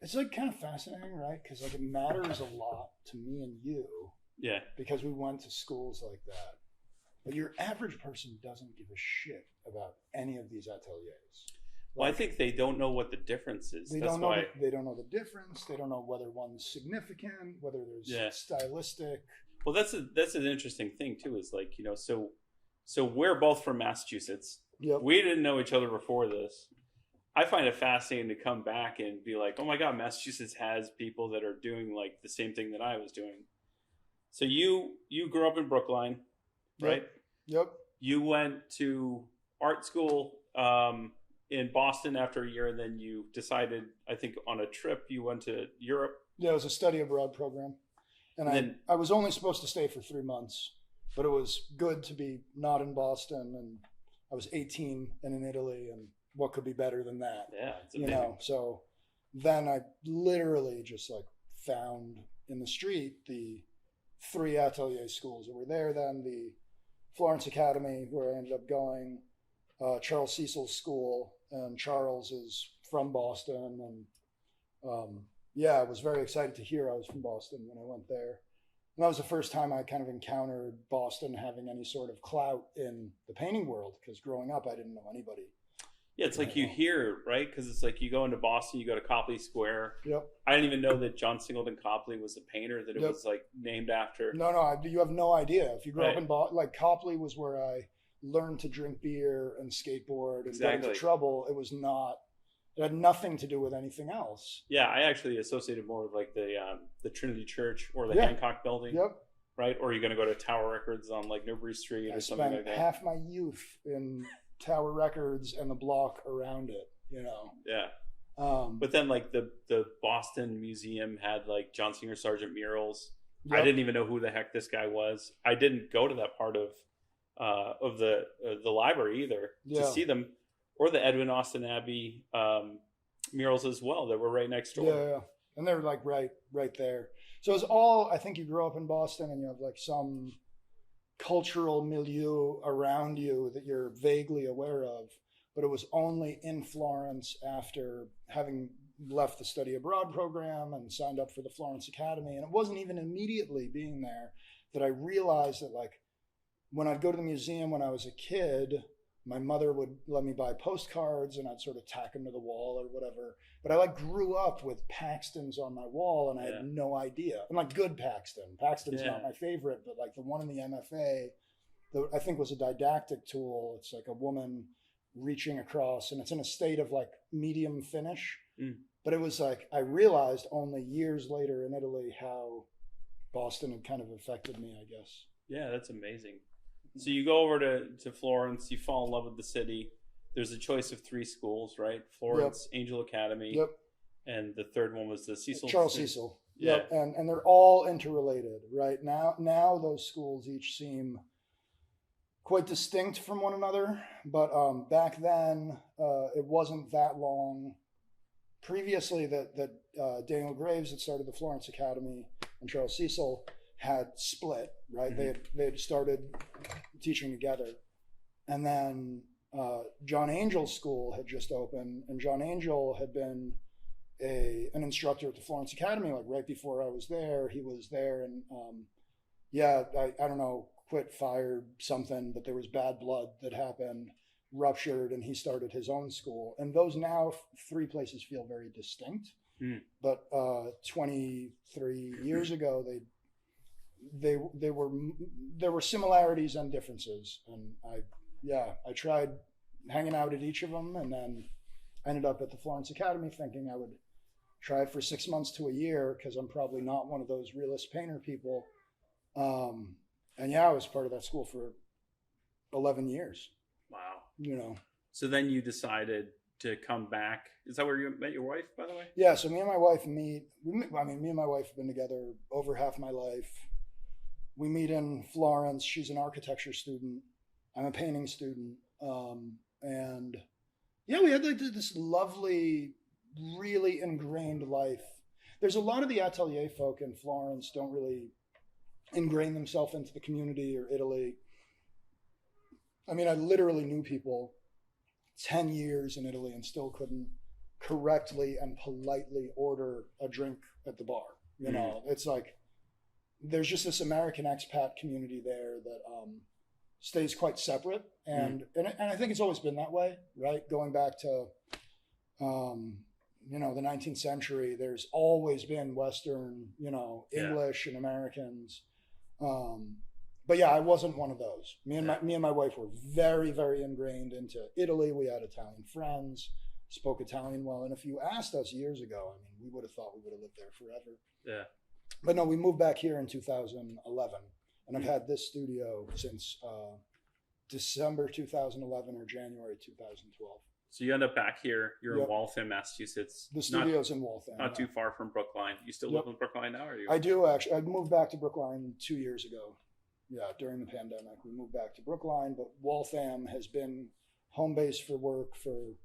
It's like kind of fascinating, right? Because like it matters a lot to me and you. Yeah. Because we went to schools like that. But your average person doesn't give a shit about any of these ateliers. Well, I think they don't know what the difference is. They That's don't know. why. They don't know the difference. They don't know whether one's significant, whether there's stylistic. Well, that's an interesting thing too. Is like, so we're both from Massachusetts. Yep. We didn't know each other before this. I find it fascinating to come back and be like, oh my God, Massachusetts has people that are doing like the same thing that I was doing. So you grew up in Brookline, right? Yep. You went to art school in Boston after a year, and then you decided, I think, on a trip you went to Europe. Yeah, it was a study abroad program, and I was only supposed to stay for 3 months, but it was good to be not in Boston, and I was 18 and in Italy, and what could be better than that? Yeah, it's amazing. So then I literally just like found in the street the 3 atelier schools that were there then, the Florence Academy, where I ended up going, Charles Cecil's school, and Charles is from Boston, and I was very excited to hear I was from Boston when I went there. And that was the first time I kind of encountered Boston having any sort of clout in the painting world, because growing up I didn't know anybody. Yeah, it's like you hear, right? Because it's like you go into Boston, you go to Copley Square. Yep. I didn't even know that John Singleton Copley was a painter, that it was like named after. No, you have no idea. If you grew up in Boston, like Copley was where I learned to drink beer and skateboard and get into trouble. It was not, it had nothing to do with anything else. Yeah, I actually associated more with like the Trinity Church or the Hancock Building. Yep. Right? Or you're going to go to Tower Records on like Newbury Street or something like that. I spent half my youth in Tower Records and the block around it, Yeah. But then like the Boston Museum had like John Singer Sargent murals. Yep. I didn't even know who the heck this guy was. I didn't go to that part of the library either to see them, or the Edwin Austin Abbey murals as well that were right next door. Yeah, and they were like right there. So it's all, I think you grew up in Boston and you have like some cultural milieu around you that you're vaguely aware of, but it was only in Florence after having left the study abroad program and signed up for the Florence Academy. And it wasn't even immediately being there that I realized that like when I'd go to the museum when I was a kid, my mother would let me buy postcards and I'd sort of tack them to the wall or whatever. But I like grew up with Paxton's on my wall and I had no idea. And like good Paxton. Paxton's not my favorite, but like the one in the MFA that I think was a didactic tool. It's like a woman reaching across and it's in a state of like medium finish. But it was like, I realized only years later in Italy how Boston had kind of affected me, I guess. Yeah, that's amazing. So you go over to Florence, you fall in love with the city. There's a choice of 3 schools, right? Florence, Angel Academy, and the third one was the Cecil. Charles Cecil. Yeah. Yep. And they're all interrelated, right? Now those schools each seem quite distinct from one another, but back then it wasn't that long. Previously, that Daniel Graves had started the Florence Academy and Charles Cecil had split, right? Mm-hmm. They had started teaching together, and then John Angel's school had just opened, and John Angel had been an instructor at the Florence Academy like right before I was there. He was there, and I don't know, quit, fired, something, but there was bad blood that happened, ruptured, and he started his own school. And those now 3 places feel very distinct, but 23 years ago there were similarities and differences, and I tried hanging out at each of them, and then ended up at the Florence Academy thinking I would try it for 6 months to a year because I'm probably not one of those realist painter people. And I was part of that school for 11 years. Wow. So then you decided to come back. Is that where you met your wife, by the way? Yeah. So me and my wife me and my wife have been together over half my life. We meet in Florence. She's an architecture student. I'm a painting student. And we had like this lovely, really ingrained life. There's a lot of the atelier folk in Florence don't really ingrain themselves into the community or Italy. I mean, I literally knew people 10 years in Italy and still couldn't correctly and politely order a drink at the bar. You know, it's like there's just this American expat community there that stays quite separate, and I think it's always been that way, right? Going back to you know, the 19th century, there's always been Western, you know, English and Americans. But yeah, I wasn't one of those. Me and my wife were very, very ingrained into Italy. We had Italian friends, spoke Italian well. And if you asked us years ago, I mean, we would have thought we would have lived there forever. Yeah. But no, we moved back here in 2011, and I've had this studio since December 2011 or January 2012. So you end up back here. You're in Waltham, Massachusetts. The studio's in Waltham. Not too far from Brookline. You still live in Brookline now? Or you? I do, actually. I moved back to Brookline 2 years ago. Yeah, during the pandemic. We moved back to Brookline, but Waltham has been home base for work for,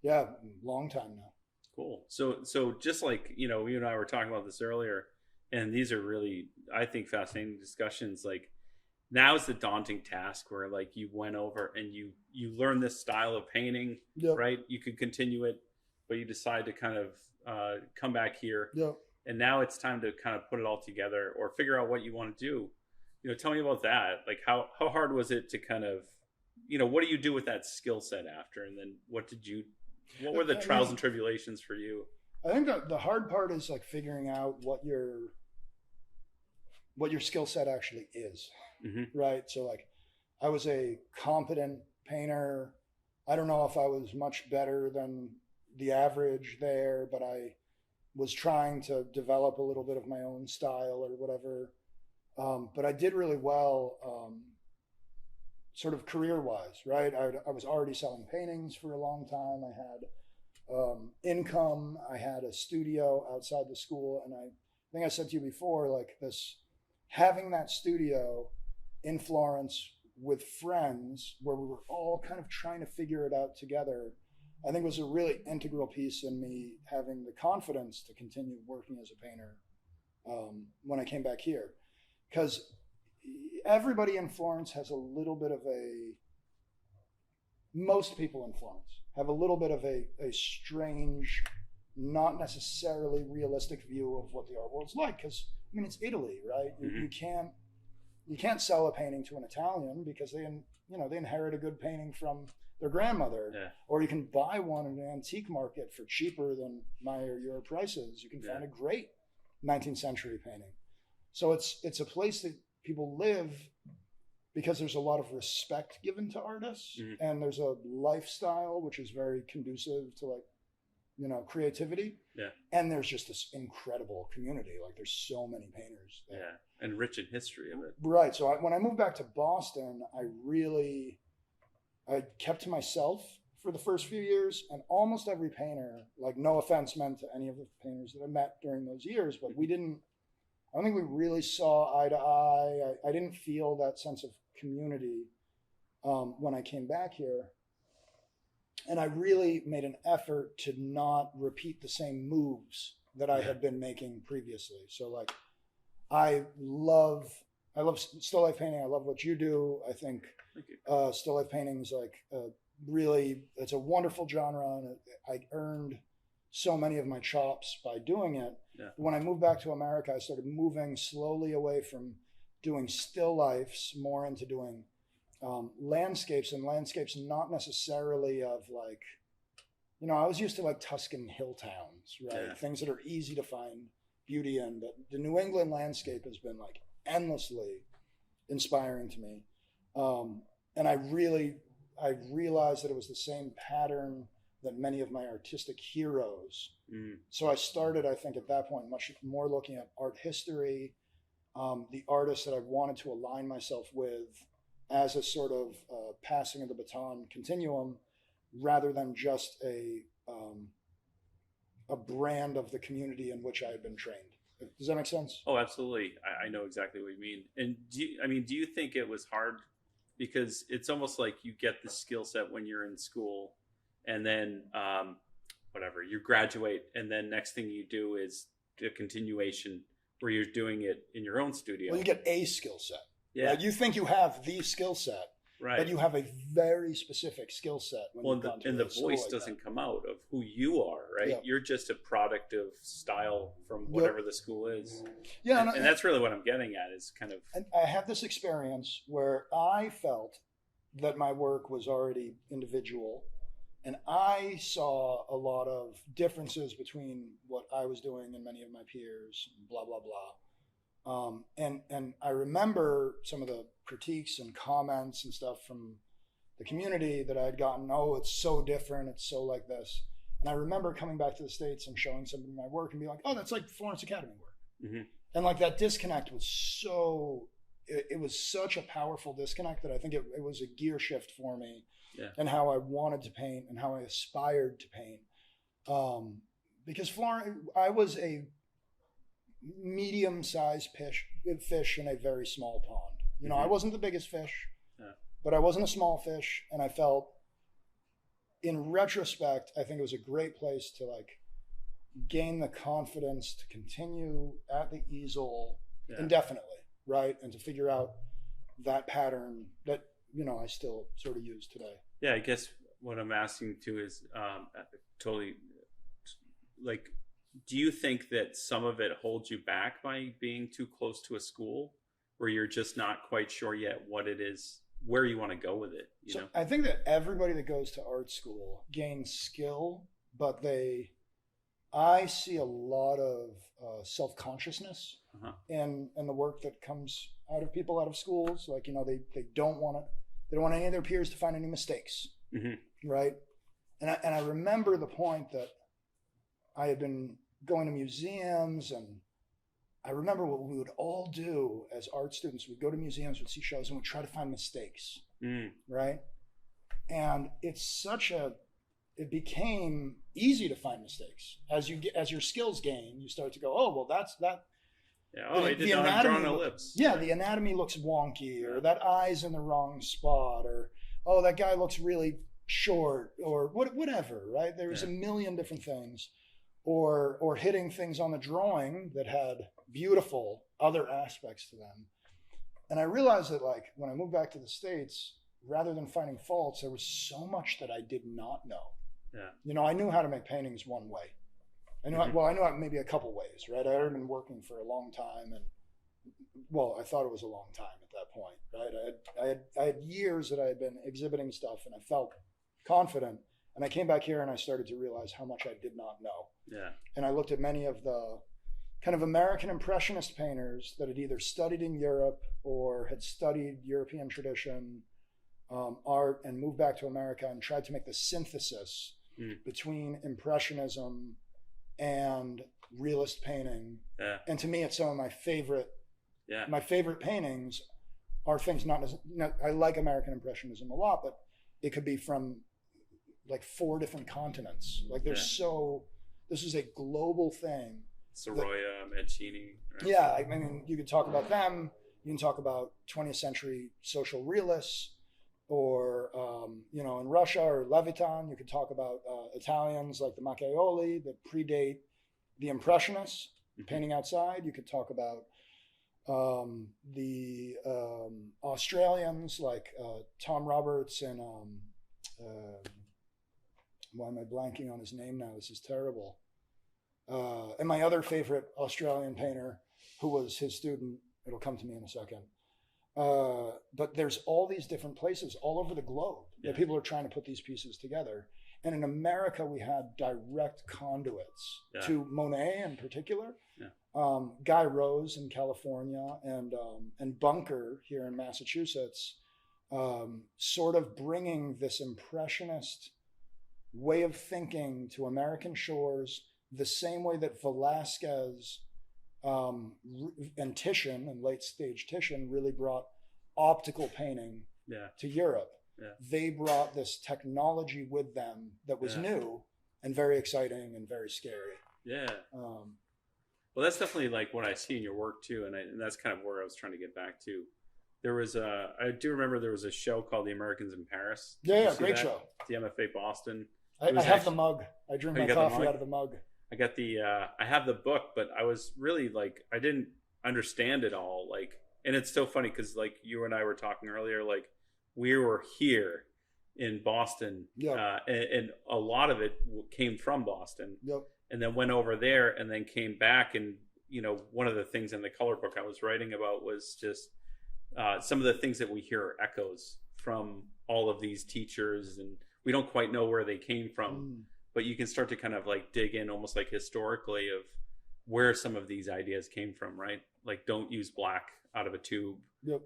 a long time now. Cool. So just like, you know, you and I were talking about this earlier, and these are really, I think, fascinating discussions. Like, now is the daunting task where, like, you went over and you learn this style of painting, right? You could continue it, but you decide to kind of come back here. And now it's time to kind of put it all together or figure out what you want to do. You know, tell me about that. Like, how hard was it to kind of, you know, what do you do with that skill set after? And then what were the trials and tribulations for you? I think the hard part is like figuring out what your skill set actually is. Right. So like, I was a competent painter. I don't know if I was much better than the average there, but I was trying to develop a little bit of my own style or whatever. But I did really well, sort of career-wise, right? I was already selling paintings for a long time. I had income. I had a studio outside the school. And I think I said to you before, like having that studio in Florence with friends where we were all kind of trying to figure it out together, I think was a really integral piece in me having the confidence to continue working as a painter when I came back here. Because everybody in Florence has a little bit of most people in Florence have a little bit of a strange, not necessarily realistic view of what the art world's like. Because, I mean, it's Italy, right? You can't sell a painting to an Italian because they inherit a good painting from their grandmother. Or you can buy one in an antique market for cheaper than my or your prices. You can find a great 19th century painting. So it's a place that people live because there's a lot of respect given to artists, and there's a lifestyle which is very conducive to, like, you know, creativity. And there's just this incredible community. Like, there's so many painters there. And rich in history of it. Right. So when I moved back to Boston, I kept to myself for the first few years, and almost every painter, like, no offense meant to any of the painters that I met during those years, but I don't think we really saw eye to eye. I didn't feel that sense of community when I came back here. And I really made an effort to not repeat the same moves that I had been making previously. So, like, I love still life painting. I love what you do. I think still life painting is like really, it's a wonderful genre, and I earned so many of my chops by doing it. When I moved back to America, I started moving slowly away from doing still lifes more into doing landscapes, and landscapes not necessarily of, like, you know, I was used to like Tuscan hill towns, right? Things that are easy to find beauty in, but the New England landscape has been like endlessly inspiring to me. And I realized that it was the same pattern that many of my artistic heroes. So I started, I think, at that point, much more looking at art history, the artists that I wanted to align myself with as a sort of passing of the baton continuum, rather than just a brand of the community in which I had been trained. Does that make sense? Oh, absolutely. I know exactly what you mean. And do you think it was hard? Because it's almost like you get the skill set when you're in school, and then you graduate, and then next thing you do is a continuation where you're doing it in your own studio. Well, you get a skill set. Right? You think you have the skill set, Right. But you have a very specific skill set. And the voice doesn't come out of who you are, right? Yeah. You're just a product of style from whatever the school is. Yeah. And that's really what I'm getting at is kind of... And I had this experience where I felt that my work was already individual. And I saw a lot of differences between what I was doing and many of my peers, blah, blah, blah. And I remember some of the critiques and comments and stuff from the community that I had gotten, oh, it's so different, it's so like this. And I remember coming back to the States and showing somebody my work and be like, oh, that's like Florence Academy work. Mm-hmm. And like that disconnect was it was such a powerful disconnect that I think it was a gear shift for me. Yeah. And how I wanted to paint and how I aspired to paint. Because I was a medium-sized fish in a very small pond. You know, I wasn't the biggest fish, but I wasn't a small fish. And I felt, in retrospect, I think it was a great place to like gain the confidence to continue at the easel indefinitely, right? And to figure out that pattern that, you know, I still sort of use today. Yeah, I guess what I'm asking too is totally like, do you think that some of it holds you back by being too close to a school where you're just not quite sure yet what it is, where you want to go with it? You know? I think that everybody that goes to art school gains skill, but I see a lot of self-consciousness in the work that comes out of people out of schools. Like, you know, they don't want any of their peers to find any mistakes, right? And I remember the point that I had been going to museums, and I remember what we would all do as art students. We'd go to museums, we'd see shows, and we'd try to find mistakes, right? And it became easy to find mistakes. As your skills gain, you start to go, oh, well, that's that. Yeah, oh, I did not draw an ellipse. Yeah, the anatomy looks wonky, or that eye's in the wrong spot, or, oh, that guy looks really short, or whatever, right? There's a million different things. Or hitting things on the drawing that had beautiful other aspects to them. And I realized that, like, when I moved back to the States, rather than finding faults, there was so much that I did not know. Yeah. You know, I knew how to make paintings one way. I knew maybe a couple ways, right? I had been working for a long time, and I thought it was a long time at that point, right? I had years that I had been exhibiting stuff, and I felt confident. And I came back here and I started to realize how much I did not know. Yeah. And I looked at many of the kind of American Impressionist painters that had either studied in Europe or had studied European tradition art and moved back to America and tried to make the synthesis between Impressionism and realist painting. Yeah. And to me, it's some of my favorite paintings are things I like American Impressionism a lot, but it could be from like 4 different continents. Like this is a global thing. Sorolla, Mancini. Right? Yeah, I mean, you could talk about them. You can talk about 20th century social realists, or you know, in Russia, or Levitan. You could talk about Italians like the Macchiaioli that predate the Impressionists, painting outside. You could talk about the Australians like Tom Roberts and why am I blanking on his name now? This is terrible. And my other favorite Australian painter, who was his student, it'll come to me in a second. But there's all these different places all over the globe that people are trying to put these pieces together. And in America, we had direct conduits to Monet in particular, Guy Rose in California, and Bunker here in Massachusetts, sort of bringing this Impressionist way of thinking to American shores, the same way that Velázquez and Titian, and late stage Titian, really brought optical painting to Europe. Yeah. They brought this technology with them that was new and very exciting and very scary. Yeah. Well, that's definitely like what I see in your work too, and that's kind of where I was trying to get back to. There was I do remember there was a show called The Americans in Paris. Yeah, great show. The MFA Boston. I have the mug. I drink my coffee out of the mug. I got I have the book, but I was really like, I didn't understand it all. Like, and it's so funny because like you and I were talking earlier, like we were here in Boston, and a lot of it came from Boston, and then went over there and then came back. And one of the things in the color book I was writing about was just some of the things that we hear are echoes from all of these teachers, and we don't quite know where they came from, but you can start to kind of like dig in almost like historically of where some of these ideas came from, right? Like, don't use black out of a tube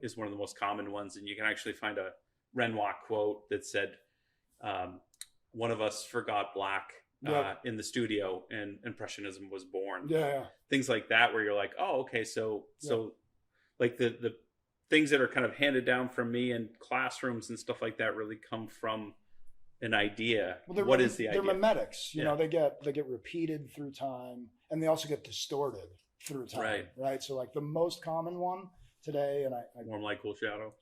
is one of the most common ones. And you can actually find a Renoir quote that said, one of us forgot black in the studio and Impressionism was born. Things like that, where you're like, oh, okay. So like the things that are kind of handed down from me in classrooms and stuff like that really come from an idea. Well, what is the idea? They're mimetics. You know, they get repeated through time, and they also get distorted through time. Right. So like the most common one today, and I warm light, cool shadow.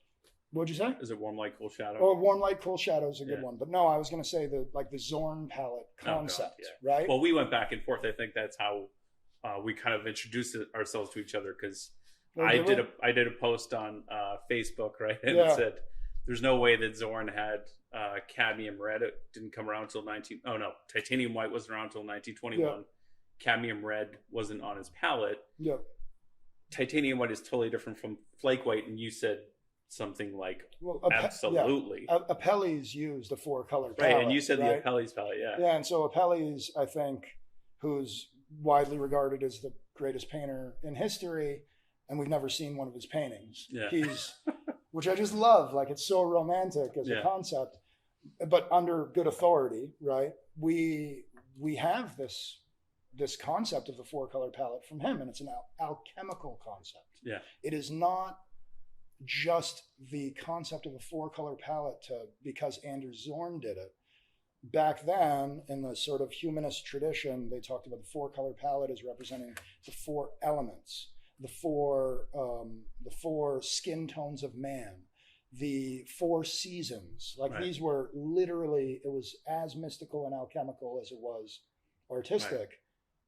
What'd you say? Is it warm light, cool shadow? Oh, warm light, cool shadow is a good one. But no, I was going to say the Zorn palette concept, right? Well, we went back and forth. I think that's how we kind of introduced ourselves to each other, because I did a post on Facebook, right? And it said, there's no way that Zorn had cadmium red. It didn't come around until titanium white wasn't around until 1921. Cadmium red wasn't on his palette. Titanium white is totally different from flake white, and you said something like, absolutely. Apelles used a 4-color palette. Right, and you said the Apelles palette, Yeah, and so Apelles, I think, who's widely regarded as the greatest painter in history, and we've never seen one of his paintings. He's, which I just love, like it's so romantic as a concept, but under good authority, right? We have this concept of the 4-color palette from him, and it's an alchemical concept. It is not just the concept of a 4-color palette because Anders Zorn did it. Back then, in the sort of humanist tradition, they talked about the 4-color palette as representing the 4 elements, the four skin tones of man, the 4 seasons. Like these were literally, it was as mystical and alchemical as it was artistic.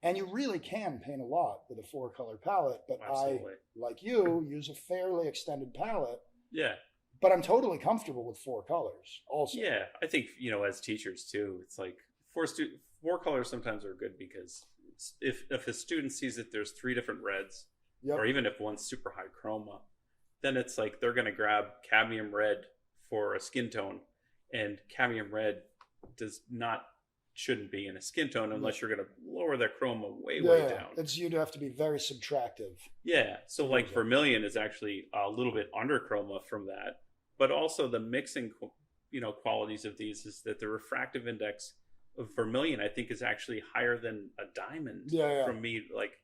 And you really can paint a lot with a 4-color palette, but I, like you, use a fairly extended palette. But I'm totally comfortable with 4 colors also. I think, as teachers too, it's like 4 colors sometimes are good, because if a student sees that there's 3 different reds, or even if one's super high chroma, then it's like they're going to grab cadmium red for a skin tone, and cadmium red shouldn't be in a skin tone unless you're going to lower that chroma way down. You'd have to be very subtractive. So like vermilion is actually a little bit under chroma from that, but also the mixing qualities of these is that the refractive index of vermilion, I think, is actually higher than a diamond from me like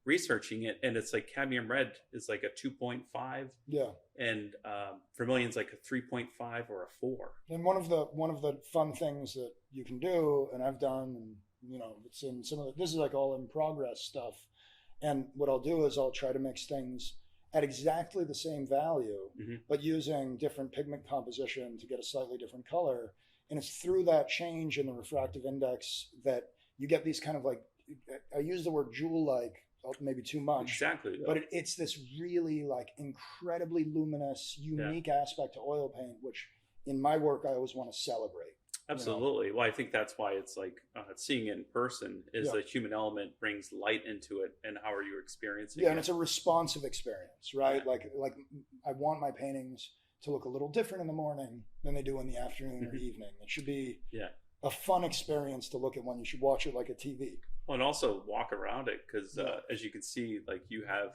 researching it. And it's like cadmium red is like a 2.5 and vermilion's like a 3.5 or a 4. And one of the fun things that you can do, and I've done, and it's in some of this is like all in progress stuff, and what I'll do is I'll try to mix things at exactly the same value, but using different pigment composition to get a slightly different color. And it's through that change in the refractive index that you get these kind of like, I use the word jewel-like maybe too much. Exactly. But it's this really like incredibly luminous, unique aspect to oil paint, which in my work I always want to celebrate. Absolutely. Well, I think that's why it's like seeing it in person is the human element brings light into it, and how are you experiencing it? And it's a responsive experience, right? Like I want my paintings to look a little different in the morning than they do in the afternoon or evening. It should be a fun experience to look at when you should watch it like a TV. Well, and also walk around it, because as you can see, like you have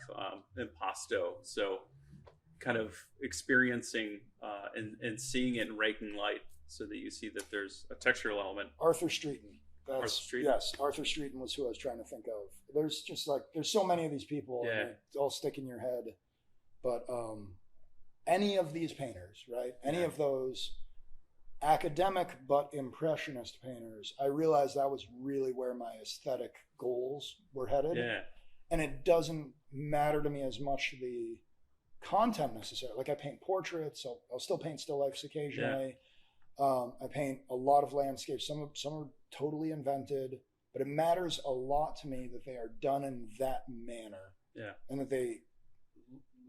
impasto, so kind of experiencing and seeing it in raking light, so that you see that there's a textural element. Arthur Streeton. Arthur Streeton? Yes, Arthur Streeton was who I was trying to think of. There's just like, there's so many of these people, and they all stick in your head. But any of these painters, right? Any of those academic but impressionist painters, I realized that was really where my aesthetic goals were headed. And it doesn't matter to me as much the content necessarily. Like I paint portraits, so I'll still paint still lifes occasionally. I paint a lot of landscapes. Some are totally invented, but it matters a lot to me that they are done in that manner. And that they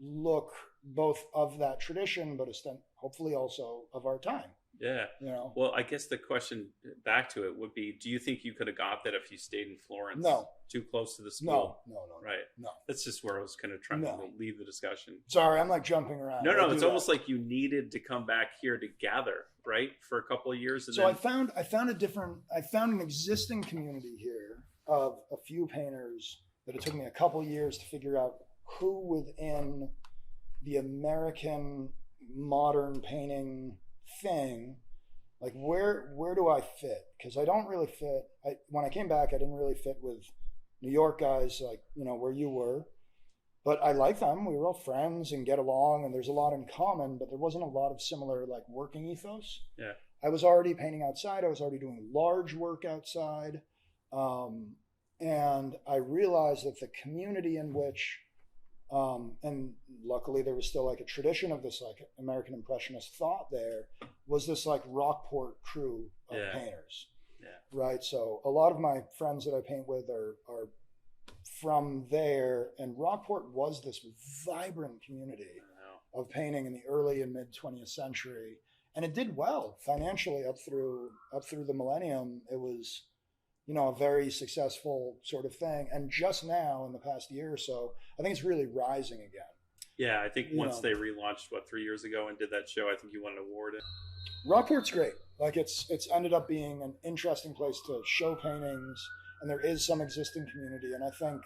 look both of that tradition, but hopefully also of our time. Yeah. You know? Well, I guess the question back to it would be, do you think you could have got that if you stayed in Florence? No. Too close to the school? No. Right. No. That's just where I was kind of trying to leave the discussion. Sorry, I'm like jumping around. No, it's almost like you needed to come back here to gather, right? For a couple of years. And so I found an existing community here of a few painters that it took me a couple years to figure out who within the American modern painting thing, like where do I fit? Because I don't really fit. When I came back, I didn't really fit with New York guys, like, you know, where you were. But I like them. We were all friends and get along, and there's a lot in common, but there wasn't a lot of similar like working ethos. Yeah. I was already painting outside. I was already doing large work outside. And I realized that the community in which, and luckily there was still like a tradition of this like American Impressionist thought there, was this like Rockport crew of painters. Yeah. Right. So a lot of my friends that I paint with are from there, and Rockport was this vibrant community of painting in the early and mid 20th century, and it did well financially up through the millennium. It was, you know, a very successful sort of thing, and just now in the past year or so, I think it's really rising again. Yeah, I think once they relaunched 3 years ago and did that show, I think you won an award. Rockport's great. Like it's ended up being an interesting place to show paintings, and there is some existing community. And I think,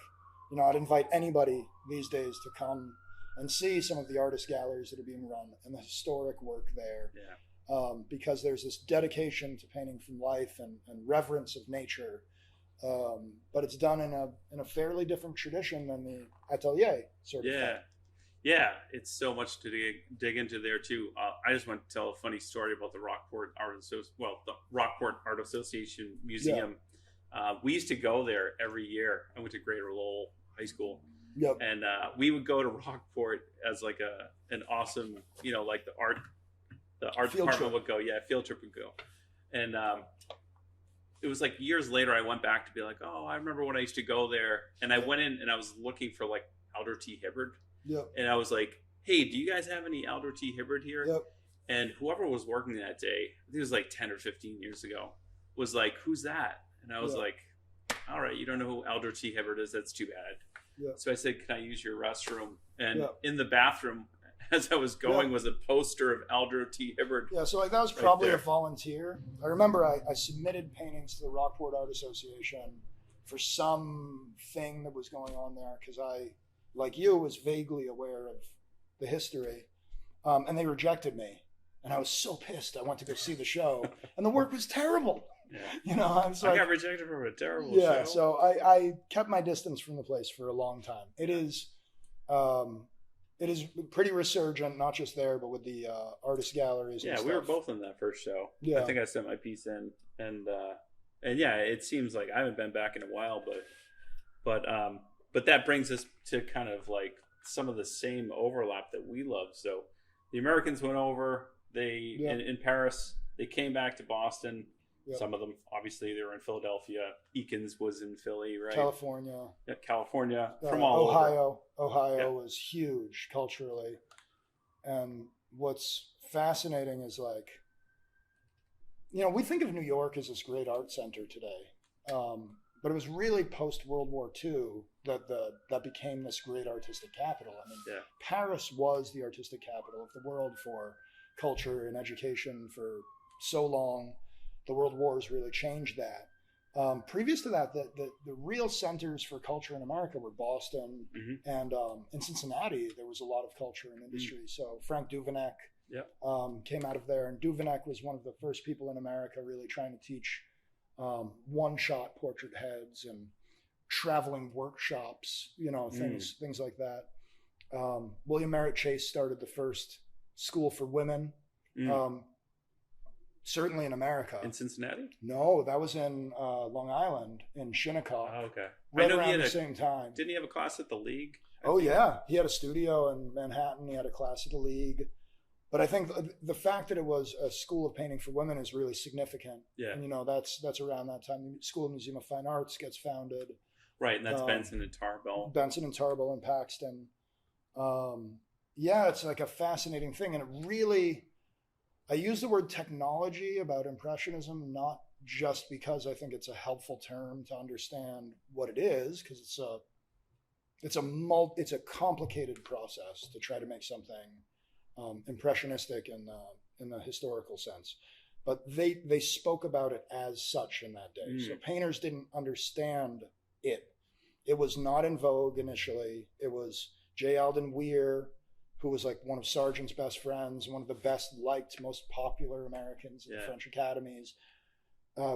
you know, I'd invite anybody these days to come and see some of the artist galleries that are being run and the historic work there. Yeah. Because there's this dedication to painting from life and reverence of nature. But it's done in a fairly different tradition than the atelier sort of thing. Yeah, it's so much to dig into there too. I just want to tell a funny story about the Rockport Art Association Museum. Yeah. We used to go there every year. I went to Greater Lowell High School, and we would go to Rockport as like an awesome, you know, like the art field department trip would go. Yeah, field trip would go, and it was like years later I went back to be like, oh, I remember when I used to go there, and I went in and I was looking for like Aldro T. Hubbard. Yep. And I was like, hey, do you guys have any Aldro T. Hubbard here? Yep. And whoever was working that day, I think it was like 10 or 15 years ago, was like, who's that? And I was like, all right, you don't know who Aldro T. Hubbard is? That's too bad. Yep. So I said, can I use your restroom? And in the bathroom, as I was going, was a poster of Aldro T. Hubbard. Yeah, so like that was probably a volunteer. I remember I submitted paintings to the Rockport Art Association for some thing that was going on there because I, like you, was vaguely aware of the history, and they rejected me, and I was so pissed. I went to go see the show, and the work was terrible. Yeah. You know, I got rejected from a terrible show. Yeah, so I kept my distance from the place for a long time. It is pretty resurgent, not just there, but with the artist galleries. Yeah, and we stuff. were both in that first show. Yeah, I think I sent my piece in, and yeah, it seems like I haven't been back in a while, but that brings us to kind of like some of the same overlap that we love. So the Americans went over, in Paris, they came back to Boston. Yep. Some of them, obviously, they were in Philadelphia. Eakins was in Philly, right? California. Yeah, California, from all over. Ohio was huge culturally. And what's fascinating is like, you know, we think of New York as this great art center today. But it was really post-World War II that became this great artistic capital. I mean, Paris was the artistic capital of the world for culture and education for so long. The World Wars really changed that. Previous to that, the real centers for culture in America were Boston and in Cincinnati. There was a lot of culture and industry. So Frank Duveneck came out of there, and Duveneck was one of the first people in America really trying to teach one-shot portrait heads and traveling workshops, you know, things like that. William Merritt Chase started the first school for women, certainly in America. In Cincinnati? No, that was in Long Island, in Shinnecock. Oh, okay. Right around the same time. Didn't he have a class at the League? Oh, yeah. He had a studio in Manhattan. He had a class at the League. But I think the fact that it was a school of painting for women is really significant. Yeah. And, you know, that's around that time. The School of Museum of Fine Arts gets founded. Right, and that's Benson and Tarbell. Benson and Tarbell and Paxton. Yeah, it's like a fascinating thing. And it really, I use the word technology about Impressionism, not just because I think it's a helpful term to understand what it is, because it's a complicated process to try to make something impressionistic in the historical sense. But they spoke about it as such in that day. So painters didn't understand it. It was not in vogue initially. It was J. Alden Weir, who was like one of Sargent's best friends, one of the best liked, most popular Americans in the French academies.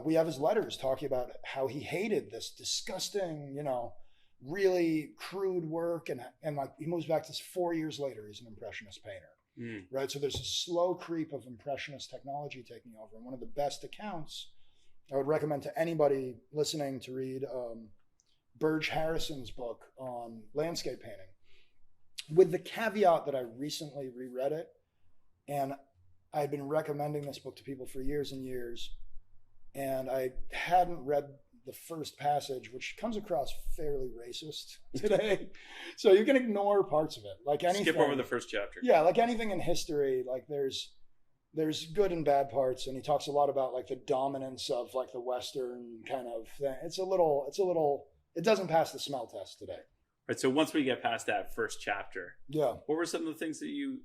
We have his letters talking about how he hated this disgusting, really crude work. And like he moves back to 4 years later, he's an Impressionist painter, right? So there's a slow creep of Impressionist technology taking over. And one of the best accounts I would recommend to anybody listening to read Burge Harrison's book on landscape painting, with the caveat that I recently reread it, and I'd been recommending this book to people for years and years, and I hadn't read the first passage, which comes across fairly racist today. So you can ignore parts of it. Like anything, skip over the first chapter. Yeah, like anything in history, like there's good and bad parts, and he talks a lot about like the dominance of like the Western kind of thing. It doesn't pass the smell test today. Right. So once we get past that first chapter, what were some of the things that you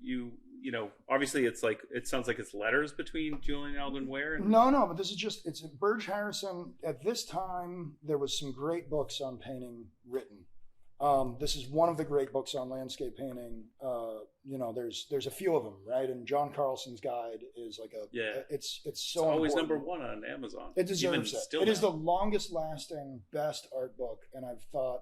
obviously it sounds like it's letters between Julian Alden Weir and No, but this is it's Burge Harrison. At this time, there was some great books on painting written. This is one of the great books on landscape painting. There's a few of them, right? And John Carlson's guide is like it's so always important. number one on Amazon. It deserves it. It is the longest lasting, best art book, and I've thought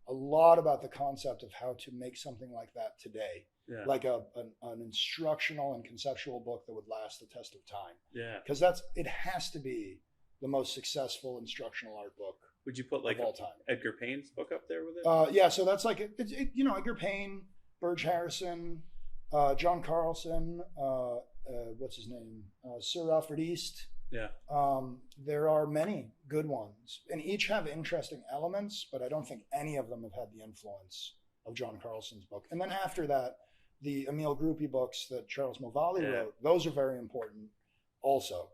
a lot about the concept of how to make something like that today, like an instructional and conceptual book that would last the test of time. Yeah, because it has to be the most successful instructional art book. Would you put like all time Edgar Payne's book up there with it? Yeah, so that's like Edgar Payne, Burge Harrison, John Carlson, what's his name, Sir Alfred East. Yeah. There are many good ones, and each have interesting elements, but I don't think any of them have had the influence of John Carlson's book. And then after that, the Emile Groupie books that Charles Movalli wrote, those are very important also.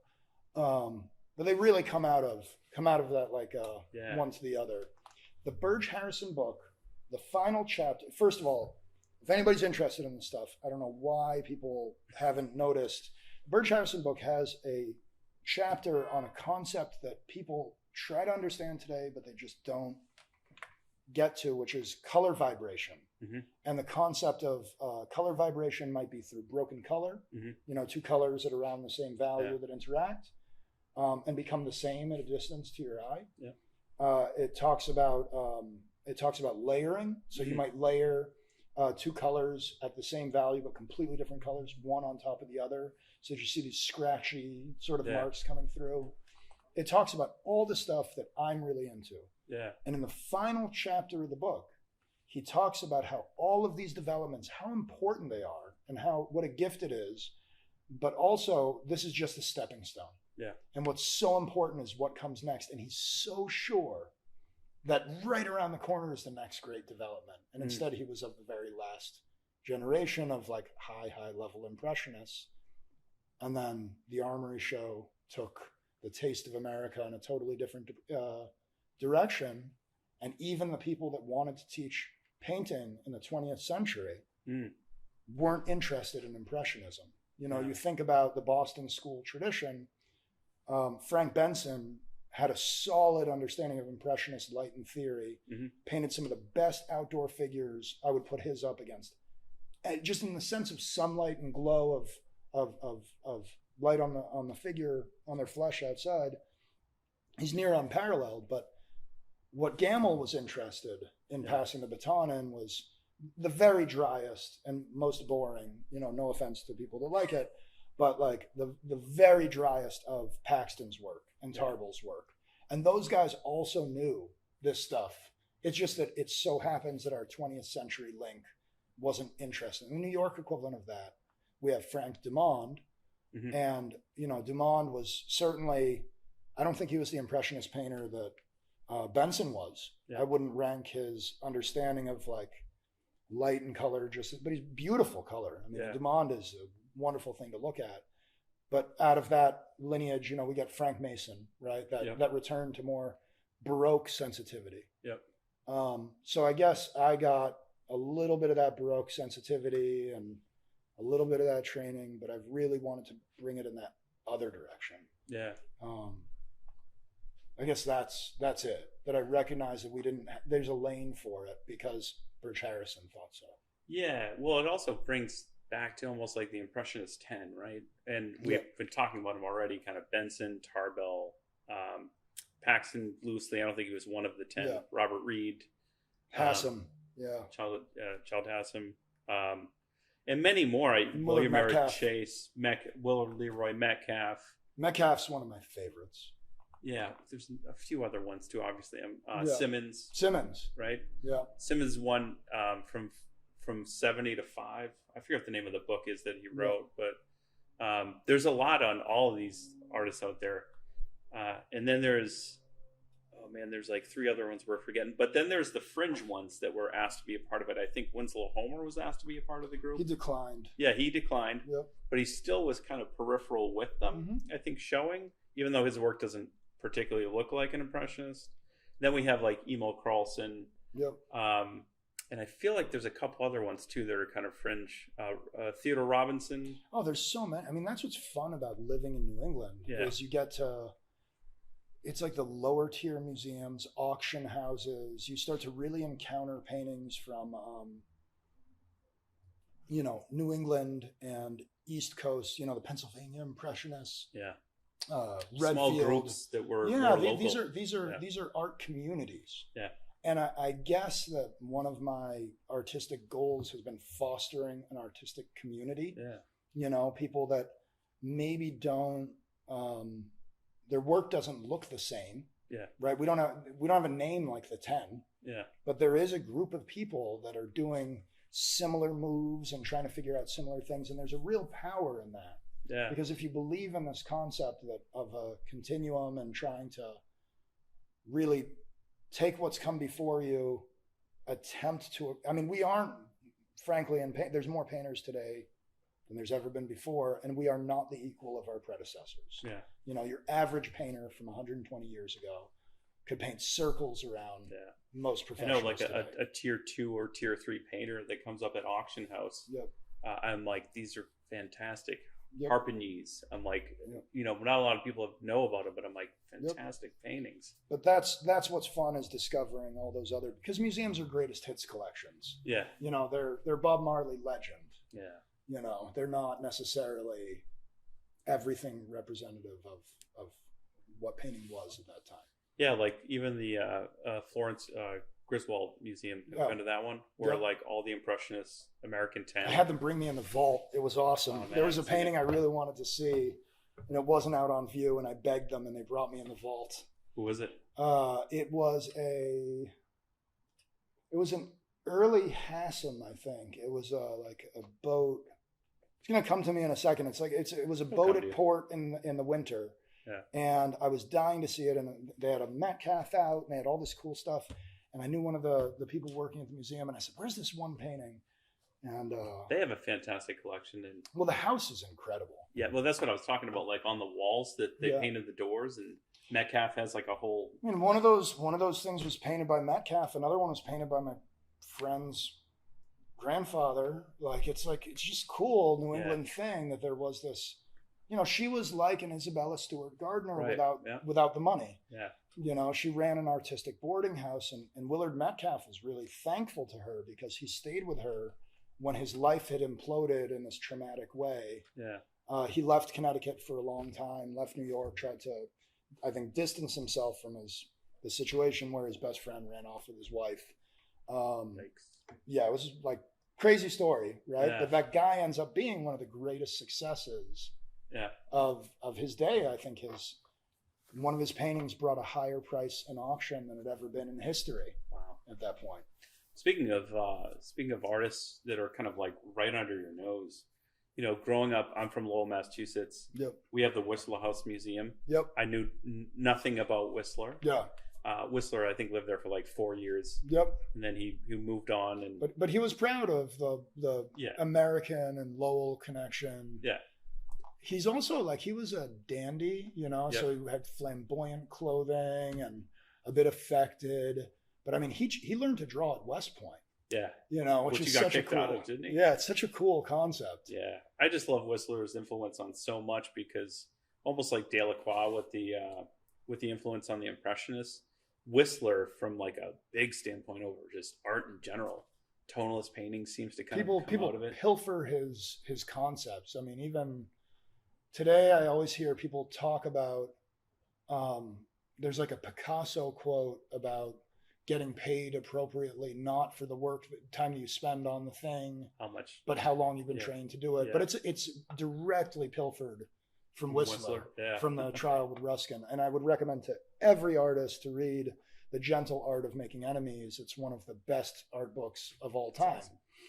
But they really come out of that one to the other. The Burge Harrison book, the final chapter, first of all, if anybody's interested in this stuff, I don't know why people haven't noticed. The Burge Harrison book has a chapter on a concept that people try to understand today, but they just don't get to, which is color vibration. And the concept of color vibration might be through broken color, two colors at around the same value that interact and become the same at a distance to your eye. It talks about layering. So you might layer two colors at the same value, but completely different colors, one on top of the other. So you see these scratchy sort of marks coming through. It talks about all the stuff that I'm really into. Yeah. And in the final chapter of the book, he talks about how all of these developments, how important they are and what a gift it is, but also this is just a stepping stone. Yeah. And what's so important is what comes next. And he's so sure that right around the corner is the next great development. And instead he was of the very last generation of like high level impressionists. And then the Armory show took the taste of America in a totally different direction. And even the people that wanted to teach painting in the 20th century weren't interested in Impressionism. You think about the Boston school tradition. Frank Benson had a solid understanding of Impressionist light and theory, painted some of the best outdoor figures. I would put his up against, just in the sense of sunlight and glow of light on the figure, on their flesh outside. He's near unparalleled, but what Gamble was interested in passing the baton in was the very driest and most boring, no offense to people that like it, but like the very driest of Paxton's work and Tarbell's work. And those guys also knew this stuff. It's just that it so happens that our 20th century link wasn't interested. The New York equivalent of that, we have Frank Dumond. And, Dumond was certainly, I don't think he was the Impressionist painter that Benson was. I wouldn't rank his understanding of like light in color, but he's beautiful color. I mean, Dumond is a wonderful thing to look at. But out of that lineage, we got Frank Mason, right? That return to more Baroque sensitivity. Yep. So I guess I got a little bit of that Baroque sensitivity and a little bit of that training, but I've really wanted to bring it in that other direction. Yeah. I guess that's it. That I recognize that there's a lane for it because Birch Harrison thought so. Yeah. Well, it also brings back to almost like the Impressionist 10, right? And we've been talking about them already, kind of Benson, Tarbell, Paxton loosely. I don't think he was one of the 10. Yeah. Robert Reed. Hassam. Child Hassam. And many more. William Merritt Chase, Willard Leroy Metcalf. Metcalf's one of my favorites. Yeah, there's a few other ones too, obviously. Simmons. Right? Yeah. Simmons won from 70 to 5. I forget what the name of the book is that he wrote, but there's a lot on all of these artists out there. And then there's like 3 other ones we're forgetting. But then there's the fringe ones that were asked to be a part of it. I think Winslow Homer was asked to be a part of the group. He declined. Yeah, he declined. Yep. But he still was kind of peripheral with them, mm-hmm. I think, showing, even though his work doesn't particularly look like an Impressionist. Then we have like Emil Carlson. Yep. And I feel like there's a couple other ones too that are kind of fringe. Theodore Robinson. Oh, there's so many. I mean, that's what's fun about living in New England is you get to, it's like the lower tier museums, auction houses. You start to really encounter paintings from, New England and East Coast, the Pennsylvania Impressionists. Yeah. Redfield. Small groups that were local. These are art communities. Yeah. And I guess that one of my artistic goals has been fostering an artistic community. Yeah. People that maybe don't, their work doesn't look the same. Yeah. Right. We don't have a name like the 10. Yeah. But there is a group of people that are doing similar moves and trying to figure out similar things. And there's a real power in that. Yeah. Because if you believe in this concept of a continuum and trying to really take what's come before you, attempt to, we aren't, frankly, there's more painters today than there's ever been before, and we are not the equal of our predecessors. Yeah. Your average painter from 120 years ago could paint circles around most professionals. I know, like a tier 2 or tier 3 painter that comes up at auction house. Yep. I'm like, these are fantastic. Yep. Harpagnies. I'm like, not a lot of people know about it, but I'm like, fantastic paintings. But that's what's fun is discovering all those other, because museums are greatest hits collections. Yeah. They're Bob Marley legend. Yeah. They're not necessarily everything representative of what painting was at that time. Yeah, like even the Florence Griswold Museum, been to that one, where like all the Impressionists, American 10. I had them bring me in the vault. It was awesome. There was a painting I really wanted to see, and it wasn't out on view, and I begged them, and they brought me in the vault. Who was it? It was an early Hassam, I think. It was like a boat. It's gonna come to me in a second. It was a boat at port in the winter. Yeah. And I was dying to see it, and they had a Metcalf out, and they had all this cool stuff. And I knew one of the people working at the museum, and I said, "Where's this one painting?" And they have a fantastic collection. And well, the house is incredible. Yeah, well, that's what I was talking about, like on the walls that they painted the doors, and Metcalf has like a whole. One of those things was painted by Metcalf. Another one was painted by my friend's grandfather. It's just cool New England thing that there was this. She was like an Isabella Stewart Gardner without the money. Yeah. She ran an artistic boarding house, and Willard Metcalf was really thankful to her because he stayed with her when his life had imploded in this traumatic way. Yeah. He left Connecticut for a long time, left New York, tried to, I think, distance himself from the situation where his best friend ran off with his wife. Yeah, it was like crazy story, right? Yeah. But that guy ends up being one of the greatest successes of his day. I think one of his paintings brought a higher price in auction than it ever been in history. Wow. At that point. Speaking of artists that are kind of like right under your nose, growing up, I'm from Lowell, Massachusetts. Yep. We have the Whistler House Museum. Yep. I knew nothing about Whistler. Yeah. Whistler, I think, lived there for like 4 years. Yep. And then he moved on. And but he was proud of the American and Lowell connection. Yeah. He's also like, he was a dandy, you know, so he had flamboyant clothing and a bit affected. But I mean, he learned to draw at West Point. Yeah. You know, which is such a cool, out of, didn't he? Yeah, it's such a cool concept. Yeah. I just love Whistler's influence on so much, because almost like Delacroix with the influence on the Impressionists, Whistler, from like a big standpoint over just art in general, tonalist painting seems to come out of it. Pilfer his concepts. I mean, even today, I always hear people talk about, there's like a Picasso quote about getting paid appropriately, not for the time you spend on the thing, how much, but how long you've been trained to do it. But it's directly pilfered from Whistler. From the Trial with Ruskin. And I would recommend to every artist to read The Gentle Art of Making Enemies. It's one of the best art books of all time.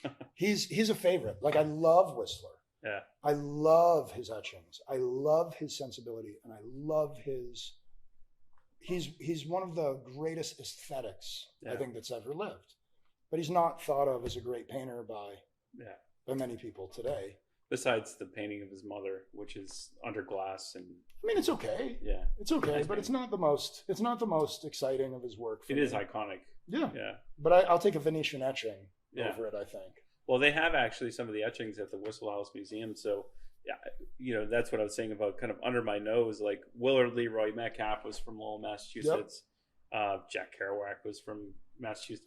Awesome. He's a favorite. Like, I love Whistler. Yeah. I love his etchings. I love his sensibility, and I love he's one of the greatest aesthetics I think that's ever lived. But he's not thought of as a great painter by many people today. Besides the painting of his mother, which is under glass, and I mean, it's okay. Yeah, it's okay, but it's not the most exciting of his work. It is iconic. Yeah, yeah. But I'll take a Venetian etching over it, I think. Well, they have actually some of the etchings at the Whistle House Museum, so yeah, you know, that's what I was saying about kind of under my nose. Like Willard Leroy Metcalf was from Lowell, Massachusetts. Jack Kerouac was from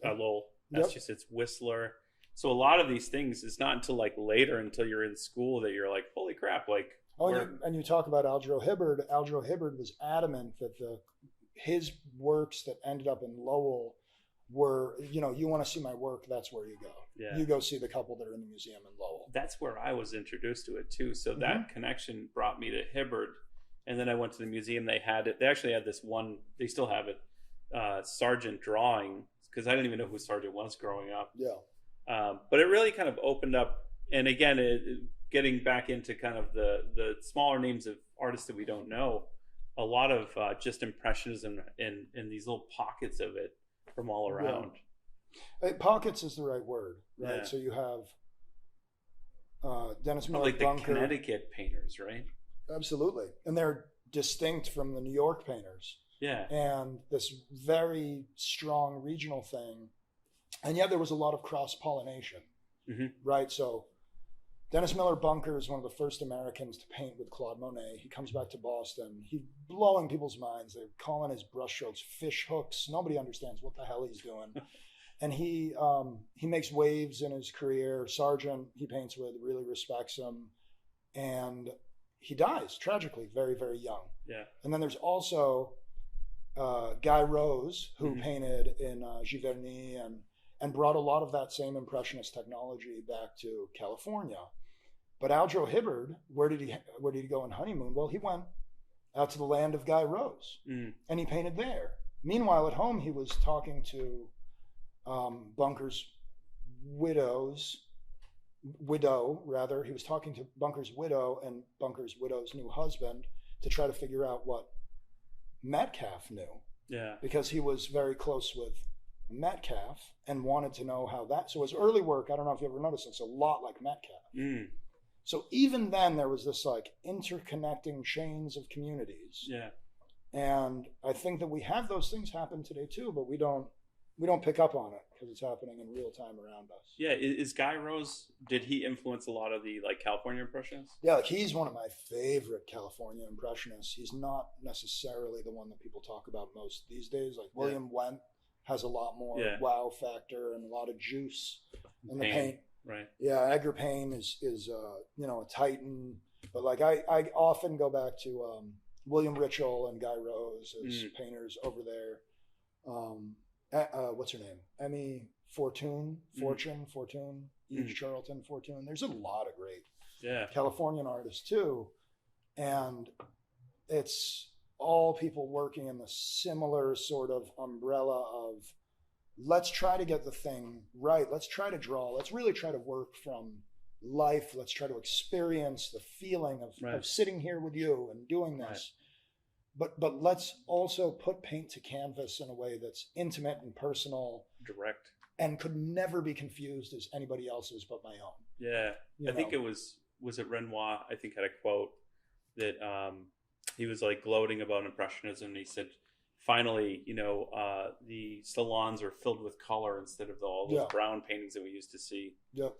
Lowell, Massachusetts. Whistler. So a lot of these things, it's not until like later, until you're in school, that you're like, holy crap! Like, and you talk about Aldro Hibbard. Aldro Hibbard was adamant that his works that ended up in Lowell were, you know, you want to see my work, that's where you go. Yeah. You go see the couple that are in the museum in Lowell. That's where I was introduced to it too. So that connection brought me to Hibbard, and then I went to the museum. They had it. They actually had this one. They still have it. Sargent drawing, because I didn't even know who Sargent was growing up. Yeah. But it really kind of opened up, and again, getting back into kind of the smaller names of artists that we don't know, a lot of just impressionism in these little pockets of it from all around. Yeah. Pockets is the right word, right? Yeah. So you have Dennis Miller, like the Connecticut painters, right? Absolutely, and they're distinct from the New York painters. Yeah, and this very strong regional thing. And yet there was a lot of cross-pollination, right? So Dennis Miller Bunker is one of the first Americans to paint with Claude Monet. He comes back to Boston. He's blowing people's minds. They're calling his brushstrokes fish hooks. Nobody understands what the hell he's doing. And he makes waves in his career. Sargent, he paints with, really respects him. And he dies tragically, very, very young. Yeah. And then there's also Guy Rose, who painted in Giverny and brought a lot of that same Impressionist technology back to California. But Aldro Hibbard, where did he go on honeymoon? Well, he went out to the land of Guy Rose, and he painted there. Meanwhile, at home, he was talking to Bunker's widow. He was talking to Bunker's widow and Bunker's widow's new husband to try to figure out what Metcalf knew. Yeah, because he was very close with Metcalf and wanted to know how that. So his early work, I don't know if you ever noticed, it's a lot like Metcalf. So even then there was this like interconnecting chains of communities. Yeah. And I think that we have those things happen today too, but we don't pick up on it because it's happening in real time around us. Yeah. Is Guy Rose, did he influence a lot of the like California Impressionists? Yeah, like he's one of my favorite California Impressionists. He's not necessarily the one that people talk about most these days. Like William Wendt has a lot more wow factor and a lot of juice in the paint. Right. Yeah, Edgar Payne is you know, a titan. But like I often go back to William Ritchell and Guy Rose as painters over there. What's her name? Emmy Fortune, Eve Charlton Fortune. There's a lot of great Californian artists too. And it's all people working in the similar sort of umbrella of let's try to get the thing right. Let's try to draw. Let's really try to work from life. Let's try to experience the feeling of sitting here with you and doing this. but let's also put paint to canvas in a way that's intimate and personal, direct, and could never be confused as anybody else's but my own. Yeah, I think it was it Renoir, I think, had a quote that he was like gloating about Impressionism, and he said, finally, the salons are filled with color instead of all those brown paintings that we used to see. Yep.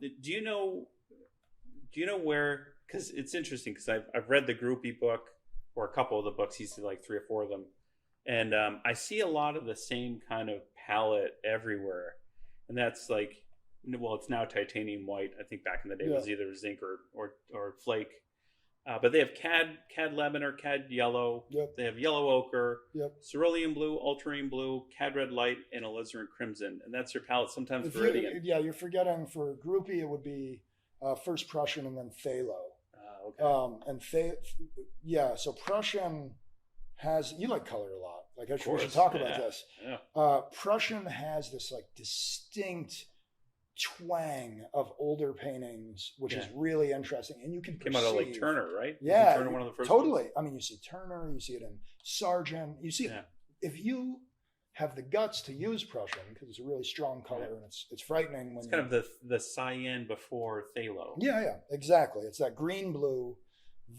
Do you know where, because it's interesting, because I've read the Groupie book, or a couple of the books. He's like 3 or 4 of them, and I see a lot of the same kind of palette everywhere, and that's like, well, it's now titanium white. I think back in the day it was either zinc or flake, but they have cad lemon or cad yellow. Yep. They have yellow ochre, yep, cerulean blue, ultramarine blue, cad red light, and alizarin crimson, and that's your palette. Sometimes Viridian. You're forgetting for Groupie it would be first Prussian and then phthalo. Okay. So Prussian has, you like color a lot. Like we should talk about this. Yeah. Prussian has this like distinct twang of older paintings, which is really interesting, and you can perceive. Came out of like Turner, right? Yeah, Turner, one of the first totally. ones? I mean, you see Turner, you see it in Sargent, you see it. If you have the guts to use Prussian, because it's a really strong color, and it's frightening when it's kind of the cyan before phthalo. Yeah, exactly. It's that green blue,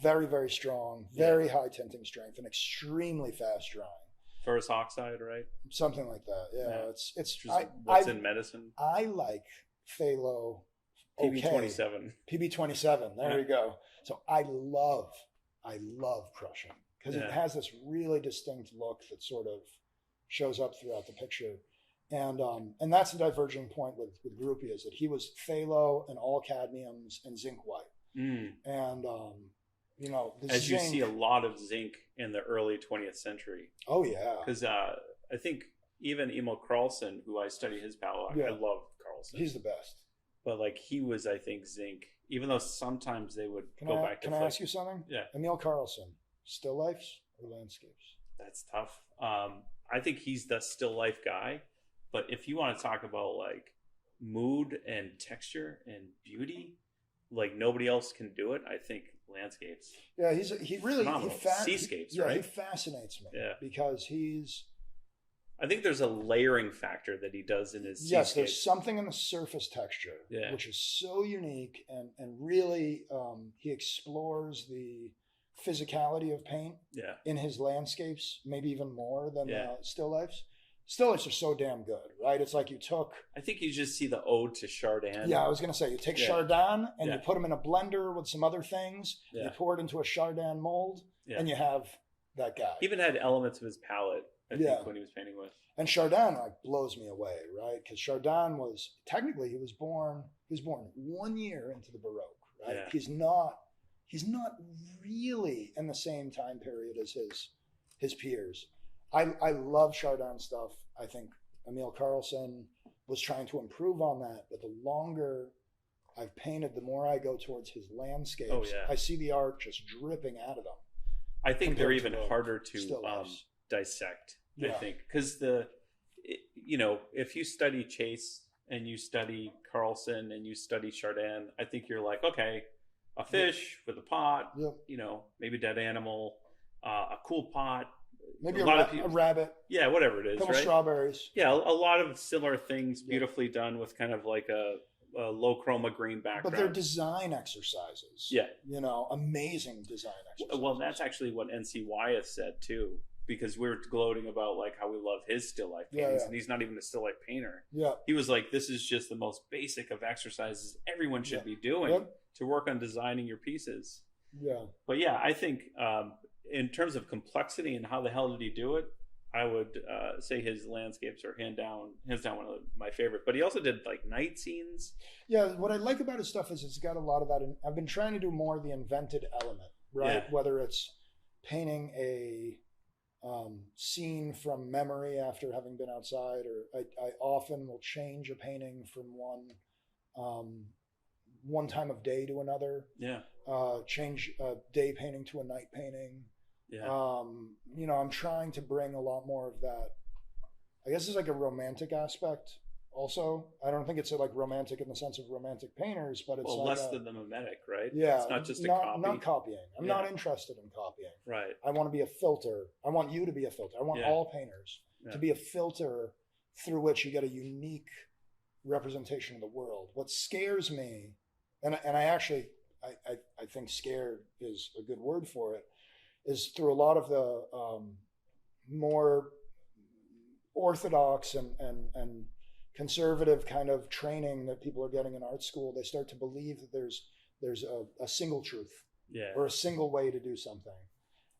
very, very strong, very high tinting strength, and extremely fast drying. Ferrous oxide, right? Something like that. Yeah. It's what's in medicine. I like phthalo. PB27. PB27. There we go. So I love Prussian because it has this really distinct look that sort of shows up throughout the picture, and that's the diverging point with Groupie, is that he was phthalo and all cadmiums and zinc white, and as you see a lot of zinc in the early 20th century. Oh yeah, because I think even Emil Karlsson, who I study his palette, I love Karlsson. He's the best. But like he was, I think, zinc. Even though sometimes they would go back to. Can I ask you something? Yeah. Emil Karlsson, still lifes or landscapes? That's tough. I think he's the still life guy. But if you want to talk about like mood and texture and beauty, like nobody else can do it. I think landscapes. Yeah, he really seascapes. Right? He fascinates me. Yeah, because he's. I think there's a layering factor that he does in his. Yes, there's something in the surface texture, which is so unique, and really he explores the physicality of paint in his landscapes, maybe even more than still lifes. Still lifes are so damn good, right? It's like you took. I think you just see the ode to Chardin. Yeah, I was going to say you take Chardin and you put them in a blender with some other things. You pour it into a Chardin mold, and you have that guy. He even had elements of his palette. I think when he was painting with. And Chardin blows me away, right? Because Chardin was technically he was born 1 year into the Baroque, right? Yeah. He's not really in the same time period as his peers. I love Chardin stuff. I think Emil Karlsson was trying to improve on that, but the longer I've painted, the more I go towards his landscapes. I see the art just dripping out of them. I think they're even harder to dissect. I think because if you study Chase and you study Karlsson and you study Chardin, I think you're like, okay, a fish with a pot, maybe a dead animal, a cool pot, maybe a rabbit, whatever it is, couple right? Strawberries, a lot of similar things, beautifully done with kind of like a low chroma green background. But they're design exercises. Amazing design exercises. Well, that's actually what NC Wyeth said too. Because we were gloating about like how we love his still life paintings, and he's not even a still life painter. Yeah, he was like, "This is just the most basic of exercises everyone should be doing to work on designing your pieces." Yeah, but I think in terms of complexity and how the hell did he do it, I would say his landscapes are hands down one of my favorite. But he also did like night scenes. Yeah, what I like about his stuff is it's got a lot of that. I've been trying to do more of the invented element, right? Yeah. Whether it's painting a scene from memory after having been outside, or I often will change a painting from one time of day to another. Change a day painting to a night painting. I'm trying to bring a lot more of that. I guess it's like a romantic aspect also. I don't think it's like romantic in the sense of romantic painters, but it's less than the mimetic, right? Yeah, it's not just a copy. Not copying. I'm not interested in copying. Right. I want to be a filter. I want you to be a filter. I want all painters to be a filter through which you get a unique representation of the world. What scares me, and I actually I think scared is a good word for it, is through a lot of the more orthodox and conservative kind of training that people are getting in art school, they start to believe that there's a single truth or a single way to do something.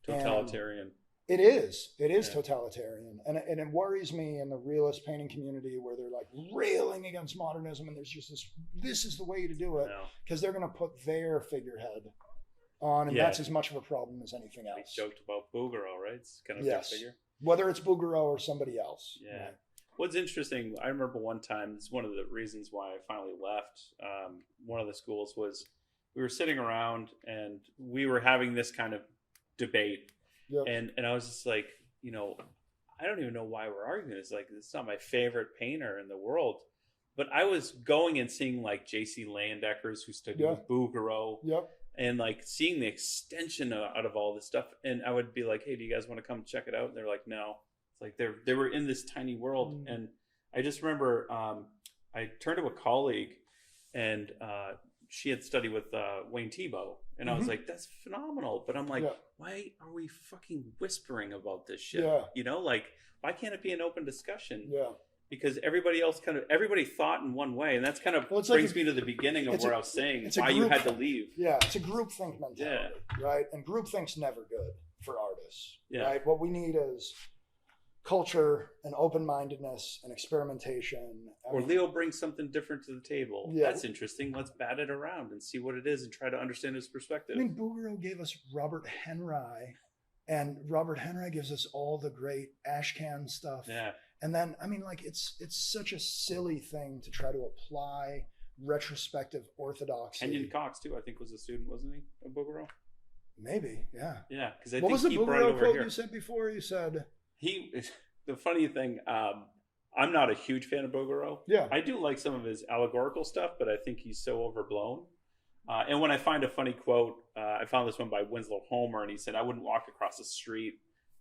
Totalitarian. It is totalitarian. And it worries me in the realist painting community where they're like railing against modernism and there's just this is the way to do it, because they're going to put their figurehead on, and that's as much of a problem as anything else. We joked about Bouguereau, right? It's kind of a figure. Whether it's Bouguereau or somebody else. Yeah. Right? What's interesting, I remember one time, it's one of the reasons why I finally left one of the schools, was we were sitting around and we were having this kind of debate. Yep. And I was just like, I don't even know why we're arguing. It's like, it's not my favorite painter in the world. But I was going and seeing like J.C. Leyendeckers, who studied with Bouguereau. Yep. And like seeing the extension out of all this stuff. And I would be like, hey, do you guys want to come check it out? And they're like, no. It's like they were in this tiny world. And I just remember I turned to a colleague and she had studied with Wayne Thiebaud. And I was like, that's phenomenal. But I'm like, why are we fucking whispering about this shit? Like, why can't it be an open discussion? Yeah. Because everybody thought in one way. And that's kind of brings me to the beginning of where I was saying why you had to leave. Yeah, it's a groupthink mentality, right? And groupthink's never good for artists, right? What we need is culture and open-mindedness and experimentation. Or Leo brings something different to the table. Yeah. That's interesting. Let's bat it around and see what it is and try to understand his perspective. I mean, Bouguereau gave us Robert Henry, and Robert Henry gives us all the great ashcan stuff. Yeah. And then, I mean, like, it's such a silly thing to try to apply retrospective orthodoxy. Kenyon Cox, too, I think was a student, wasn't he, of Bouguereau? Maybe, yeah. Yeah, because I what think was the he Bouguereau brought it over quote here. You said before? You said... The funny thing, I'm not a huge fan of Bouguereau. Yeah. I do like some of his allegorical stuff, but I think he's so overblown. And when I find a funny quote, I found this one by Winslow Homer, and he said, I wouldn't walk across the street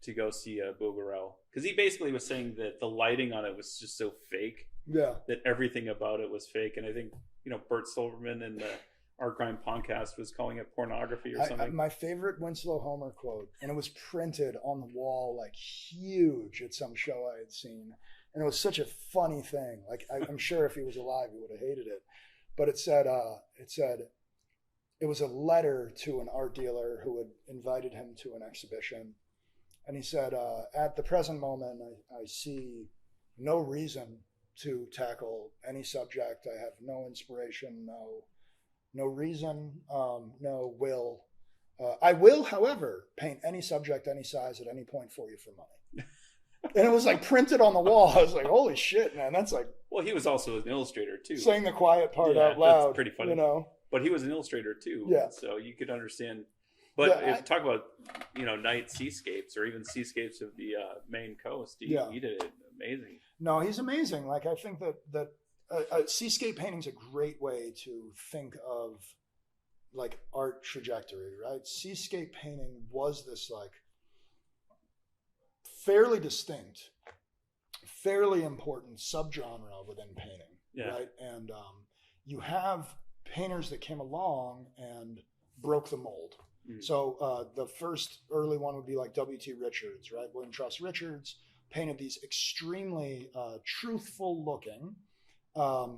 to go see a Bouguereau. Because he basically was saying that the lighting on it was just so fake. Yeah. That everything about it was fake. And I think, Bert Silverman in the Art Grind podcast was calling it pornography or something. My favorite Winslow Homer quote, and it was printed on the wall like huge at some show I had seen. And it was such a funny thing. Like, I'm sure if he was alive, he would have hated it. But it said, it was a letter to an art dealer who had invited him to an exhibition. And he said, at the present moment, I see no reason to tackle any subject. I have no inspiration, no reason, no will. I will, however, paint any subject, any size, at any point for you for money. And it was like printed on the wall. I was like, holy shit, man. That's like... Well, he was also an illustrator, too. Saying the quiet part out loud. That's pretty funny. But he was an illustrator, too. Yeah. So you could understand... But talk about, night seascapes or even seascapes of the Maine coast. He did it amazing. No, he's amazing. Like, I think that seascape painting is a great way to think of, like, art trajectory, right? Seascape painting was this, like, fairly distinct, fairly important subgenre within painting, right? And you have painters that came along and broke the mold. Mm-hmm. So the first early one would be like W.T. Richards, right? William Truss Richards painted these extremely truthful looking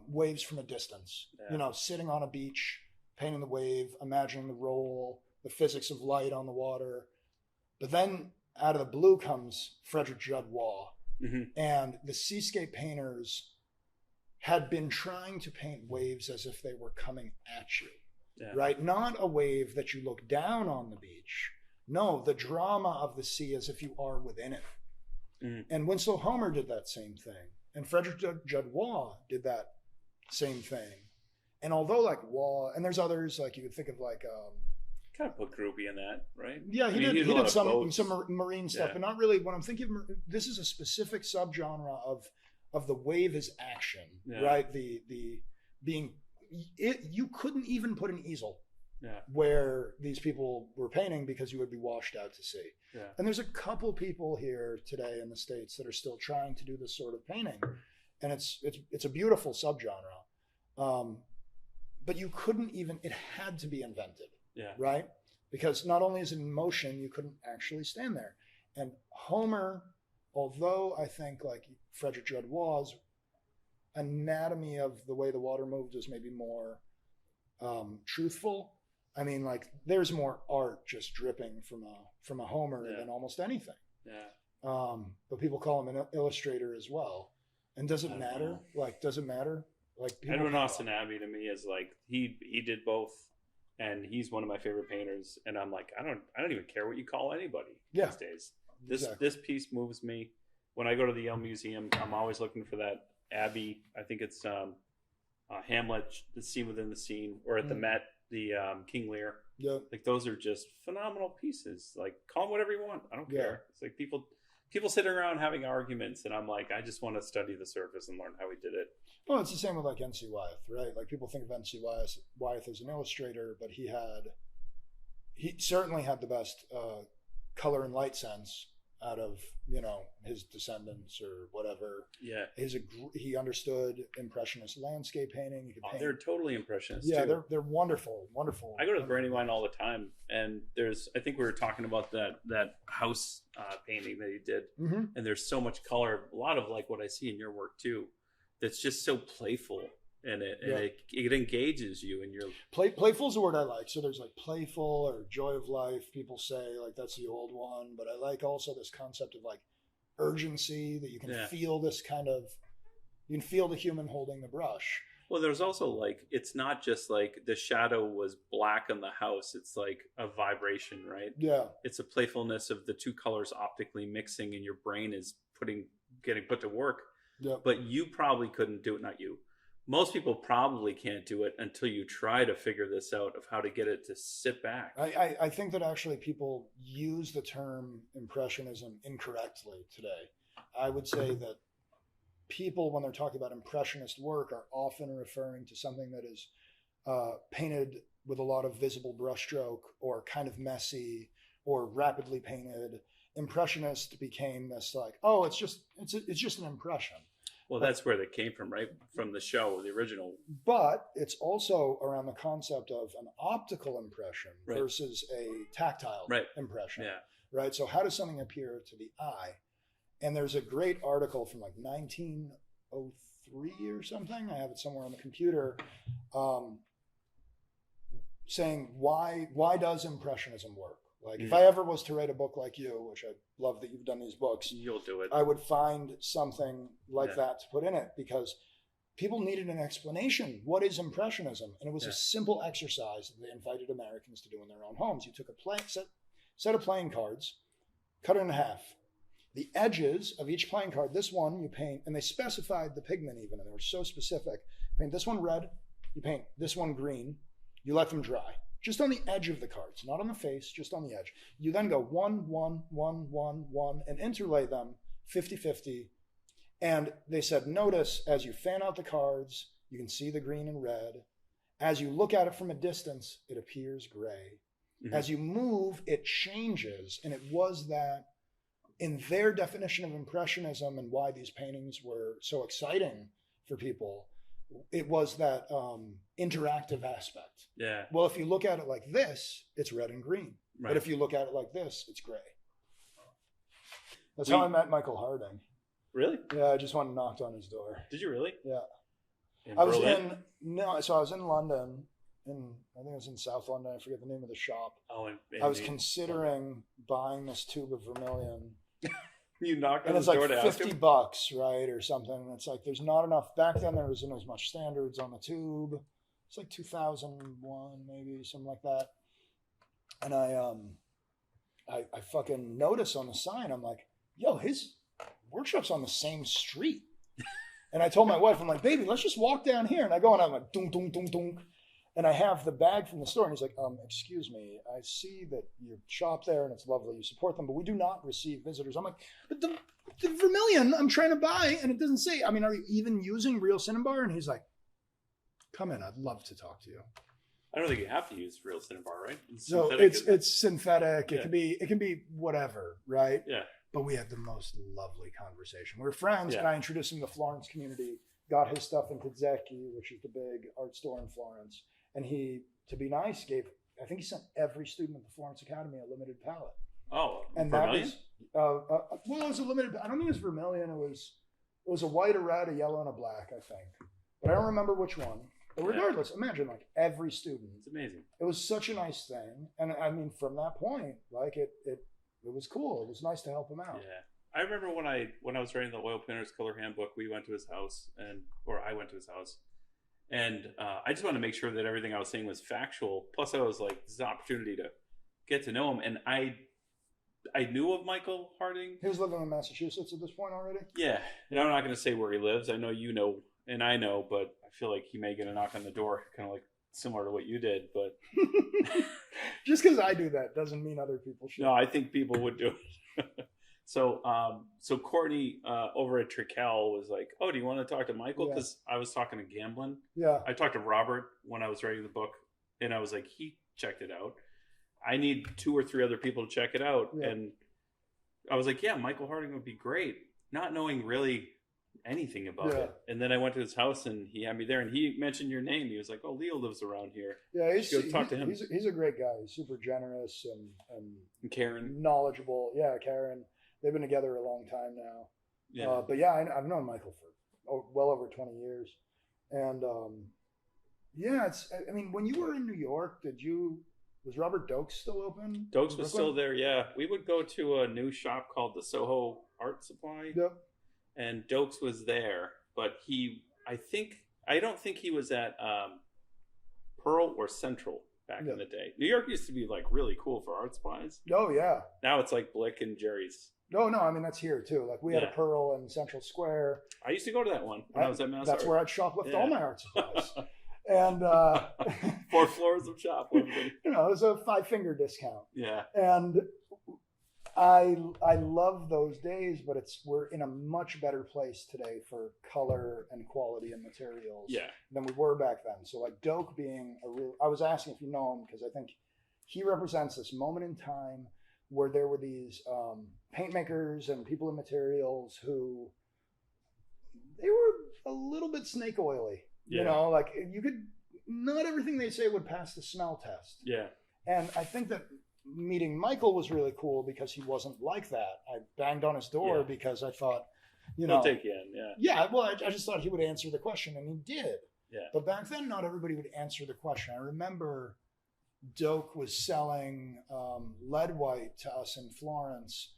waves from a distance, sitting on a beach, painting the wave, imagining the roll, the physics of light on the water. But then out of the blue comes Frederick Judd Waugh. Mm-hmm. And the seascape painters had been trying to paint waves as if they were coming at you. Yeah. Right? Not a wave that you look down on the beach. No, the drama of the sea as if you are within it. Mm. And Winslow Homer did that same thing. And Frederick Judd Waugh did that same thing. And although like Waugh, and there's others, like you could think of like... kind of put Groupie in that, right? Yeah, he did some marine stuff, but not really. When I'm thinking of, this is a specific subgenre of the wave is action, right? The being it, you couldn't even put an easel where these people were painting because you would be washed out to sea. Yeah. And there's a couple people here today in the States that are still trying to do this sort of painting, and it's a beautiful subgenre. But you couldn't even, it had to be invented, right? Because not only is it in motion, you couldn't actually stand there. And Homer, although I think like Frederick Drudd was, anatomy of the way the water moved is maybe more truthful. I mean, like there's more art just dripping from a Homer than almost anything. Yeah. But people call him an illustrator as well. And does it matter? Like, does it matter? Like, Edwin Austin Abbey to me is like he did both, and he's one of my favorite painters. And I'm like, I don't even care what you call anybody these days. This piece moves me. When I go to the Yale Museum, I'm always looking for that Abbey. I think it's Hamlet, the scene within the scene, or at the Met, the King Lear. Yeah, like those are just phenomenal pieces. Like, call them whatever you want. I don't care. It's like people sitting around having arguments, and I'm like, I just want to study the surface and learn how he did it. Well, it's the same with like N.C. Wyeth, right? Like people think of N.C. Wyeth as an illustrator, but he certainly had the best color and light sense out of, you know, his descendants or whatever. Yeah. He understood Impressionist landscape painting. He could paint. They're totally Impressionists. Yeah, too. They're wonderful, wonderful. I go to the Brandywine all the time, and I think we were talking about that house painting that he did, and there's so much color. A lot of like what I see in your work too, that's just so playful. And it engages you, and you're playful is a word I like. So there's like playful or joy of life. People say like that's the old one, but I like also this concept of like urgency, that you can feel this kind of, you can feel the human holding the brush. Well, there's also like, it's not just like the shadow was black on the house. It's like a vibration, right? Yeah. It's a playfulness of the two colors optically mixing, and your brain is getting put to work. Yeah. But you probably couldn't do it. Not you. Most people probably can't do it until you try to figure this out of how to get it to sit back. I think that actually people use the term Impressionism incorrectly today. I would say that people, when they're talking about Impressionist work, are often referring to something that is painted with a lot of visible brushstroke or kind of messy or rapidly painted. Impressionist became this like, oh, it's just an impression. Well, that's where they came from, right? From the show, the original. But it's also around the concept of an optical impression versus a tactile impression. Yeah. Right? So how does something appear to the eye? And there's a great article from like 1903 or something. I have it somewhere on the computer, saying why does Impressionism work? Like if I ever was to write a book like you, which I love that you've done these books, you'll do it. I would find something like that to put in it, because people needed an explanation. What is Impressionism? And it was a simple exercise that they invited Americans to do in their own homes. You took a set of playing cards, cut it in half. The edges of each playing card, this one you paint, and they specified the pigment even, and they were so specific. Paint this one red, you paint this one green, you let them dry. Just on the edge of the cards, not on the face, just on the edge. You then go 1, 1, 1, 1, 1, and interlay them 50-50. And they said, notice as you fan out the cards, you can see the green and red. As you look at it from a distance, it appears gray. Mm-hmm. As you move, it changes. And it was that, in their definition of Impressionism and why these paintings were so exciting for people, it was that interactive aspect. Yeah. Well, if you look at it like this, it's red and green. Right. But if you look at it like this, it's gray. That's how I met Michael Harding. Really? Yeah, I just went and knocked on his door. Did you really? Yeah. I was in London, I think it was in South London. I forget the name of the shop. Oh, I was considering buying this tube of vermilion. You knocked on his door to ask him? $50, right, or something. And it's like there's not enough. Back then, there wasn't as much standards on the tube. It's like 2001, maybe something like that. And I fucking notice on the sign. I'm like, yo, his workshop's on the same street. And I told my wife, I'm like, baby, let's just walk down here. And I go and I'm like, dunk, dunk, dunk, dunk. And I have the bag from the store, and he's like, excuse me, I see that you shop there and it's lovely, you support them, but we do not receive visitors. I'm like, but the Vermilion I'm trying to buy, and it doesn't say, I mean, are you even using real Cinnabar? And he's like, come in, I'd love to talk to you. I don't think you have to use real Cinnabar, right? It's synthetic. Yeah. It can be whatever, right? Yeah. But we had the most lovely conversation. We were friends, Yeah. and I introduced him to the Florence community, got his stuff into Zecchi, which is the big art store in Florence. And he, to be nice, I think he sent every student at the Florence Academy a limited palette. Oh, and Vermilion? That was, well, it was a limited, I don't think it was Vermilion. It was a white, a red, a yellow, and a black, I think. But I don't remember which one. But regardless, imagine like every student. It's amazing. It was such a nice thing. And I mean, from that point, like it was cool. It was nice to help him out. Yeah. I remember when I was writing the Oil Painter's Color Handbook, we went to his house, or I went to his house. And I just wanted to make sure that everything I was saying was factual. Plus, I was like, this is an opportunity to get to know him. And I knew of Michael Harding. He was living in Massachusetts at this point already? Yeah. And I'm not going to say where he lives. I know you know, and I know, but I feel like he may get a knock on the door, kind of like similar to what you did. But just because I do that doesn't mean other people should. No, I think people would do it. So Courtney over at Trical was like, "Oh, do you want to talk to Michael?" Because I was talking to Gamblin. Yeah. I talked to Robert when I was writing the book, and I was like, he checked it out. I need 2 or 3 other people to check it out, and I was like, yeah, Michael Harding would be great, not knowing really anything about it. And then I went to his house, and he had me there, and he mentioned your name. He was like, "Oh, Leo lives around here." Yeah, talk to him. He's a great guy. He's super generous and Karen, knowledgeable. Yeah, Karen. They've been together a long time now. Yeah. But yeah, I've known Michael for well over 20 years. And I mean, when you were in New York, was Robert Dokes still open? Dokes was still there, yeah. We would go to a new shop called the Soho Art Supply. Yep. And Dokes was there, but I don't think he was at Pearl or Central back in the day. New York used to be like really cool for art supplies. Oh, yeah. Now it's like Blick and Jerry's. No, I mean, that's here too. Like we had a Pearl in Central Square. I used to go to that one when I was at Mass That's Art. where I'd shoplift all my art supplies. And 4 floors of shoplifting. It was a 5-finger discount. Yeah. And I love those days, but we're in a much better place today for color and quality and materials than we were back then. So like Doak being I was asking if you know him because I think he represents this moment in time where there were these paint makers and people in materials who they were a little bit snake oily. Yeah. You know, like not everything they say would pass the smell test. Yeah. And I think that meeting Michael was really cool because he wasn't like that. I banged on his door because I thought, he'll take you in. Yeah. Yeah. Well, I just thought he would answer the question, and he did. Yeah. But back then, not everybody would answer the question. I remember Doak was selling lead white to us in Florence,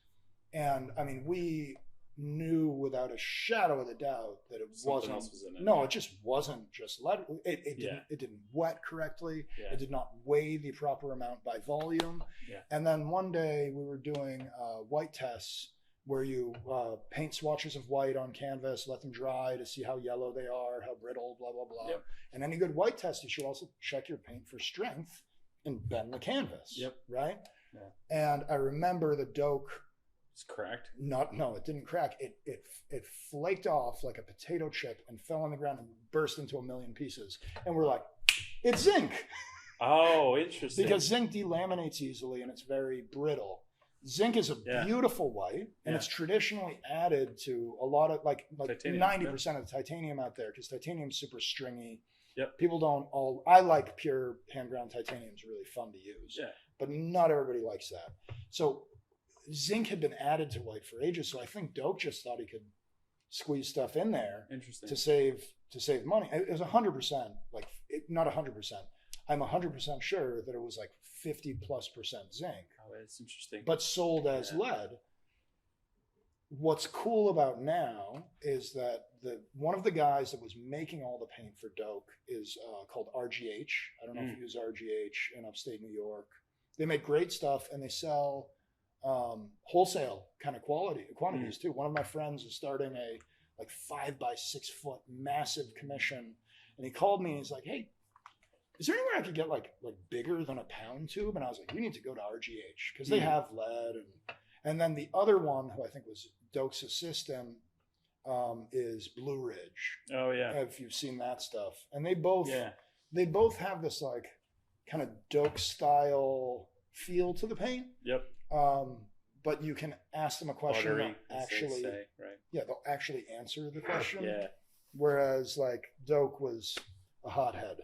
and I mean, we knew without a shadow of a doubt that it Something else was in it. No, it just wasn't just lead. It didn't wet correctly. Yeah. It did not weigh the proper amount by volume. Yeah. And then one day we were doing white tests where you paint swatches of white on canvas, let them dry to see how yellow they are, how brittle, blah, blah, blah. Yep. And any good white test, you should also check your paint for strength and bend the canvas. Yep. Right? Yeah. And I remember the Doak. It's cracked. No, it didn't crack. It flaked off like a potato chip and fell on the ground and burst into a million pieces. And we're like, it's zinc. Oh, interesting. Because zinc delaminates easily and it's very brittle. Zinc is a beautiful white, and it's traditionally added to a lot of like 90% of the titanium out there because titanium's super stringy. Yep. People don't I like pure hand ground titanium. It's really fun to use. Yeah. But not everybody likes that. So zinc had been added to white for ages, so I think Doak just thought he could squeeze stuff in there to save money. It was 100%, like not 100%. I'm 100% sure that it was like 50+% zinc. Oh, that's interesting. But sold as lead. What's cool about now is that one of the guys that was making all the paint for Doak is called RGH. I don't know if you use RGH in upstate New York. They make great stuff and they sell wholesale kind of quantities too. One of my friends is starting a like 5 by 6 foot massive commission, and he called me and he's like, "Hey, is there anywhere I could get like bigger than a pound tube? And I was like, you need to go to RGH because they have lead. And then the other one, who I think was Doak's assistant, is Blue Ridge. Oh yeah, if you've seen that stuff. And they both have this like kind of Doak style feel to the paint. Yep. But you can ask them a question. Buttery, actually, right? Yeah, they'll actually answer the question. Yeah. Whereas like Doak was a hothead.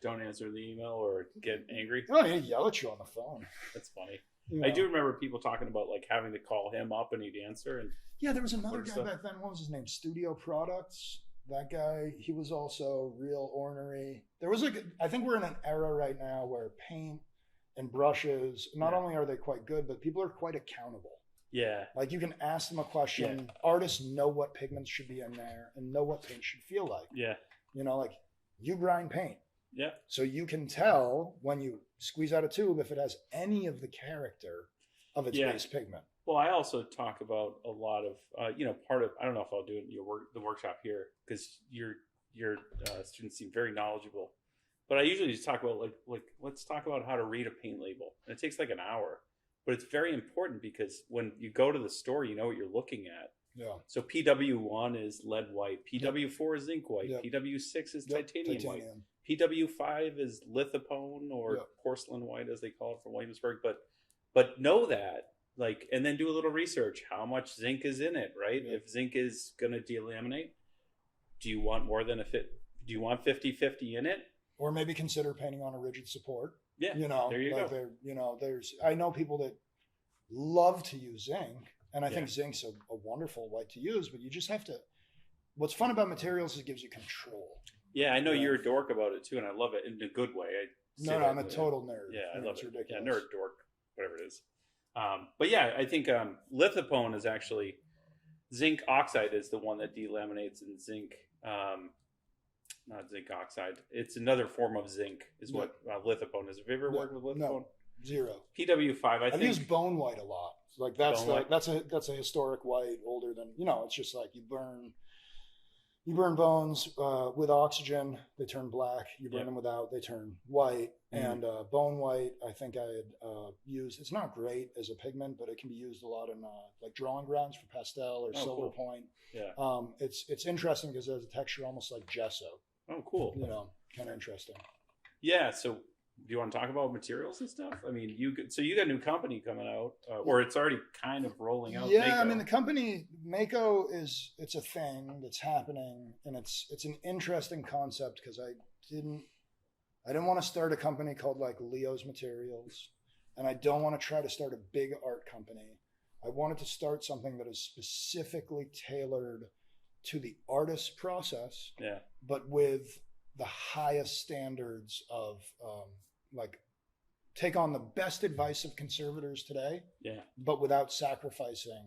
Don't answer the email or get angry. Oh, he'd yell at you on the phone. That's funny. I do remember people talking about like having to call him up and he'd answer. And yeah, there was another guy back then. What was his name? Studio Products. That guy, he was also real ornery. There was like, I think we're in an era right now where paint and brushes, not only are they quite good, but people are quite accountable. Yeah. Like you can ask them a question. Yeah. Artists know what pigments should be in there and know what paint should feel like. Yeah. You know, like you grind paint. Yeah. So you can tell when you squeeze out a tube if it has any of the character of its base pigment. Well, I also talk about a lot of, part of, I don't know if I'll do it in the workshop here because your students seem very knowledgeable. But I usually just talk about like let's talk about how to read a paint label. And it takes like an hour. But it's very important because when you go to the store, you know what you're looking at. Yeah. So PW1 is lead white, PW4 is zinc white, PW6 is titanium white, PW5 is lithopone or porcelain white as they call it from Williamsburg. But know that, like, and then do a little research. How much zinc is in it, right? Yeah. If zinc is going to delaminate, do you want more than do you want 50-50 in it? Or maybe consider painting on a rigid support. Yeah, there you go. I know people that love to use zinc, and I think zinc's a wonderful white to use, but you just have to. What's fun about materials is it gives you control. Yeah, I know you're a dork about it too, and I love it in a good way. I'm a total nerd. Yeah, I love it. Ridiculous. Yeah, nerd, dork, whatever it is. But yeah, I think lithopone is actually zinc oxide is the one that delaminates in zinc. Not zinc oxide. It's another form of zinc is what lithopone is. Have you ever worked with lithopone? No, zero. PW5, I've used bone white a lot. Like that's a historic white, older than, it's just like you burn bones with oxygen, they turn black. You burn them without, they turn white. Mm-hmm. And bone white, I think I had used. It's not great as a pigment, but it can be used a lot in like drawing grounds for pastel or silver point. Yeah. It's interesting because it has a texture almost like gesso. Oh, cool. Kind of interesting. Yeah. So, do you want to talk about materials and stuff? I mean, you got a new company coming out, or it's already kind of rolling out. Yeah, Mako. I mean, the company Mako it's a thing that's happening, and it's an interesting concept because I didn't want to start a company called like Leo's Materials, and I don't want to try to start a big art company. I wanted to start something that is specifically tailored to the artist's process, but with the highest standards of like take on the best advice of conservators today, but without sacrificing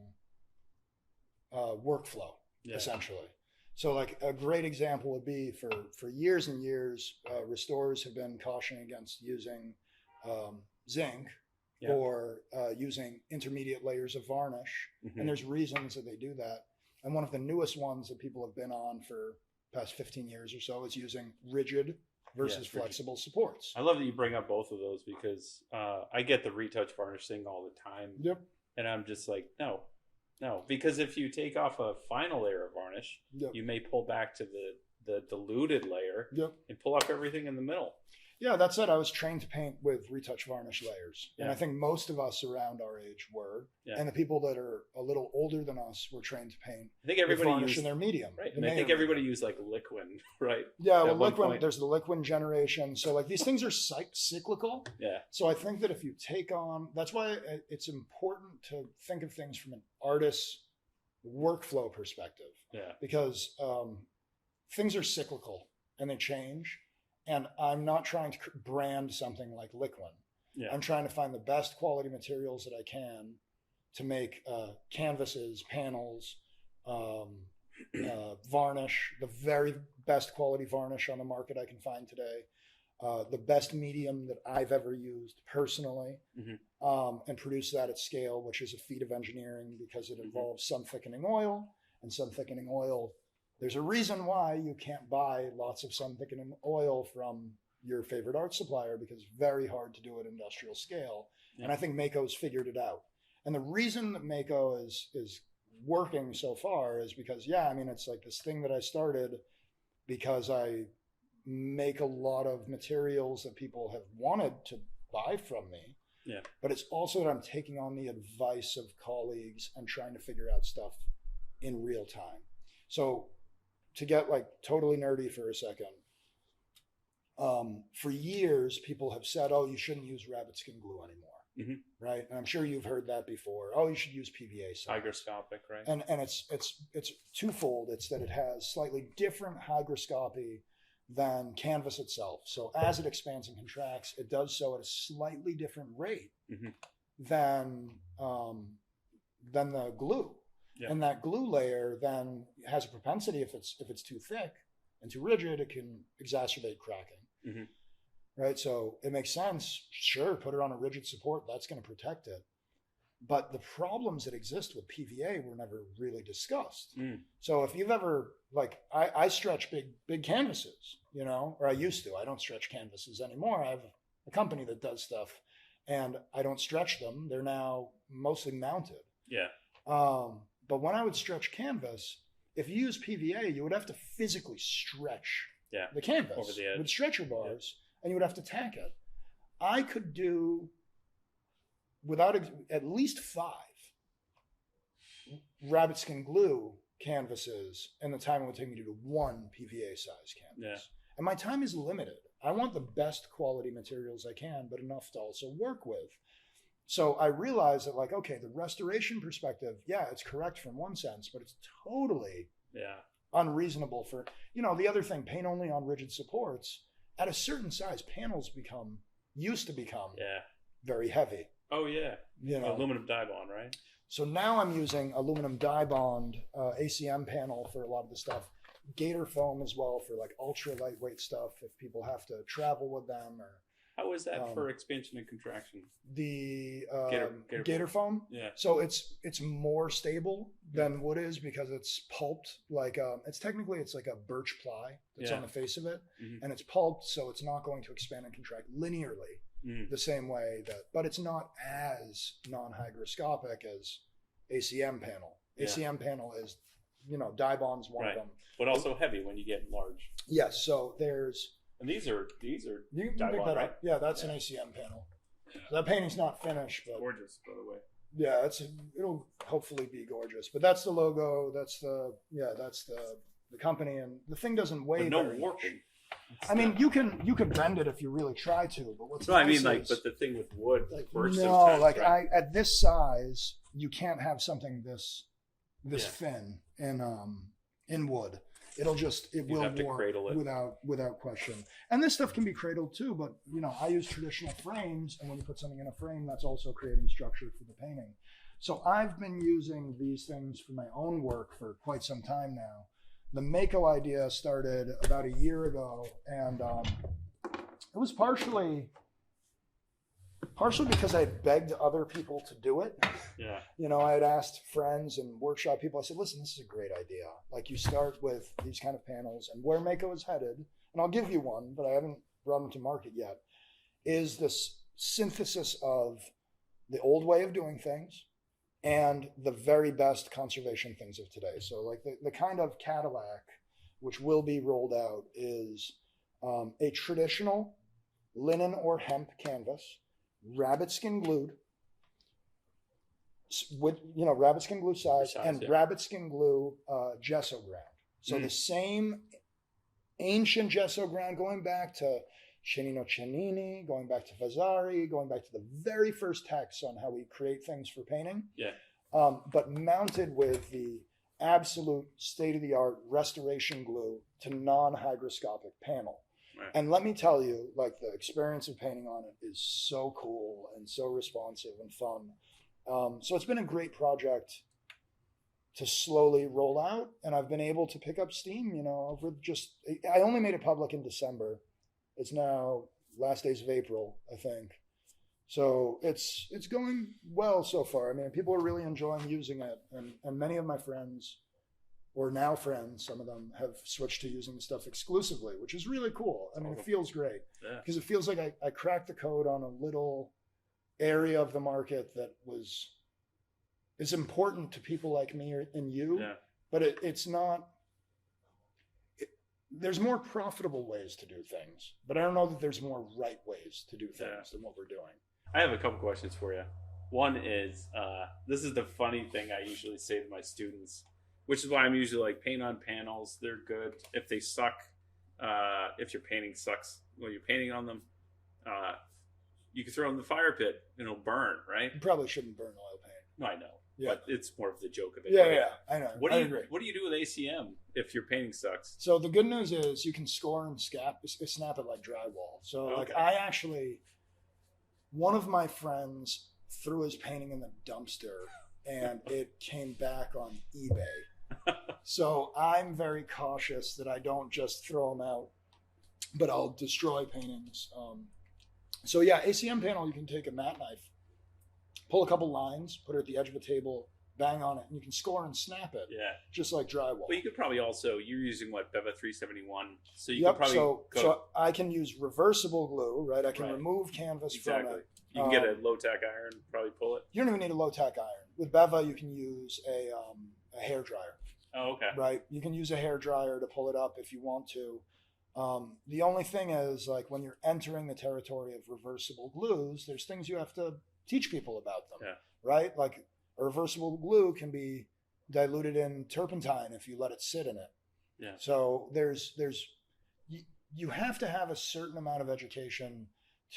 workflow, essentially. So like a great example would be for years and years, restorers have been cautioning against using zinc or using intermediate layers of varnish. Mm-hmm. And there's reasons that they do that. And one of the newest ones that people have been on for past 15 years or so is using rigid versus flexible supports. I love that you bring up both of those because I get the retouch varnish thing all the time. Yep. And I'm just like, no, because if you take off a final layer of varnish, you may pull back to the diluted layer and pull off everything in the middle. Yeah, that's it. I was trained to paint with retouch varnish layers. And I think most of us around our age were. Yeah. And the people that are a little older than us were trained to paint with varnish in their medium. Right. And I think everybody used like Liquin, right? Yeah, well, Liquin, there's the Liquin generation. So like these things are cyclical. Yeah. So I think that if you take on, that's why it's important to think of things from an artist's workflow perspective. Yeah. Because things are cyclical and they change. And I'm not trying to brand something like Liquin. Yeah. I'm trying to find the best quality materials that I can to make canvases, panels, varnish, the very best quality varnish on the market I can find today, the best medium that I've ever used personally, and produce that at scale, which is a feat of engineering because it involves sun thickening oil, and sun thickening oil. There's a reason why you can't buy lots of sun thickening oil from your favorite art supplier because it's very hard to do at industrial scale. Yeah. And I think Mako's figured it out. And the reason that Mako is working so far is because, it's like this thing that I started because I make a lot of materials that people have wanted to buy from me. Yeah. But it's also that I'm taking on the advice of colleagues and trying to figure out stuff in real time. So to get like totally nerdy for a second, for years, people have said, oh, you shouldn't use rabbit skin glue anymore. Mm-hmm. Right. And I'm sure you've heard that before. Oh, you should use PVA size. Hygroscopic, right? And it's twofold. It's that it has slightly different hygroscopy than canvas itself. So as it expands and contracts, it does so at a slightly different rate mm-hmm. than the glue. Yeah. And that glue layer then has a propensity, if it's too thick and too rigid, it can exacerbate cracking. Mm-hmm. Right, so it makes sense. Sure, put it on a rigid support. That's going to protect it. But the problems that exist with PVA were never really discussed. Mm. So if you've ever, like, I stretch big canvases, or I used to. I don't stretch canvases anymore. I have a company that does stuff, and I don't stretch them. They're now mostly mounted. Yeah. But when I would stretch canvas, if you use PVA, you would have to physically stretch the canvas over the edge with stretcher bars. Yeah. And you would have to tack it. I could do, without at least 5 rabbit skin glue canvases in the time it would take me to do 1 PVA size canvas. Yeah. And my time is limited. I want the best quality materials I can, but enough to also work with. So I realized that, like, okay, the restoration perspective, it's correct from one sense, but it's totally unreasonable for, the other thing, paint only on rigid supports. At a certain size, panels used to become very heavy. Oh, yeah. Aluminum die bond, right? So now I'm using aluminum die bond ACM panel for a lot of the stuff. Gator foam as well for like ultra lightweight stuff if people have to travel with them. Or how is that for expansion and contraction? The gator foam? Yeah. So it's more stable than wood is because it's pulped like it's like a birch ply that's on the face of it, mm-hmm. and it's pulped, so it's not going to expand and contract linearly the same way but it's not as non-hygroscopic as ACM panel. ACM panel is die bond's one of them, but also heavy when you get large. Yes. So there's. And these are you can pick that up. Yeah, that's an ACM panel. Yeah. So that painting's not finished, but gorgeous, by the way. Yeah, it'll hopefully be gorgeous. But that's the logo. That's the company, and the thing doesn't weigh. But no warping. I mean, you can bend it if you really try to. But what's but the thing with wood, like at this size, you can't have something this thin in wood. It will warp without question. And this stuff can be cradled too, but I use traditional frames, and when you put something in a frame, that's also creating structure for the painting. So I've been using these things for my own work for quite some time now. The Mako idea started about a year ago, and it was partially because I had begged other people to do it. Yeah. I had asked friends and workshop people. I said, listen, this is a great idea. Like, you start with these kind of panels, and where Mako is headed, and I'll give you one, but I haven't brought them to market yet, is this synthesis of the old way of doing things and the very best conservation things of today. So like the kind of Cadillac, which will be rolled out, is a traditional linen or hemp canvas, rabbit skin glued with rabbit skin glue size and rabbit skin glue gesso ground. So the same ancient gesso ground going back to Cennino Cennini, going back to Vasari, going back to the very first texts on how we create things for painting. Yeah. But mounted with the absolute state-of-the-art restoration glue to non-hygroscopic panel. Right. And let me tell you, like, the experience of painting on it is so cool and so responsive and fun. So it's been a great project to slowly roll out, and I've been able to pick up steam, over I only made it public in December. It's now last days of April, I think. So it's going well so far. I mean, people are really enjoying using it, and many of my friends or now friends, some of them have switched to using the stuff exclusively, which is really cool. I mean, it feels great because it feels like I cracked the code on a little area of the market that is important to people like me and you, but it's not. There's more profitable ways to do things, but I don't know that there's more right ways to do things than what we're doing. I have a couple questions for you. One is, this is the funny thing I usually say to my students, which is why I'm usually like, paint on panels. They're good. If they suck, if your painting sucks when you're painting on them, you can throw them in the fire pit and it'll burn, right? You probably shouldn't burn oil paint. No, I know. Yeah. But it's more of the joke of it. Yeah, I know. What do you do with ACM if your painting sucks? So the good news is you can score and snap it like drywall. So like one of my friends threw his painting in the dumpster and it came back on eBay. So I'm very cautious that I don't just throw them out, but I'll destroy paintings. So ACM panel, you can take a mat knife, pull a couple lines, put it at the edge of a table, bang on it, and you can score and snap it. Yeah. Just like drywall. But you could probably also, you're using Beva 371, so you could probably so I can use reversible glue, right? I can remove canvas from it. You can get a low-tack iron, probably pull it. You don't even need a low-tack iron. With Beva, you can use a hair dryer. Oh, okay. Right? You can use a hair dryer to pull it up if you want to. The only thing is, like, when you're entering the territory of reversible glues, there's things you have to teach people about them, right? Like, a reversible glue can be diluted in turpentine if you let it sit in it. Yeah. So you have to have a certain amount of education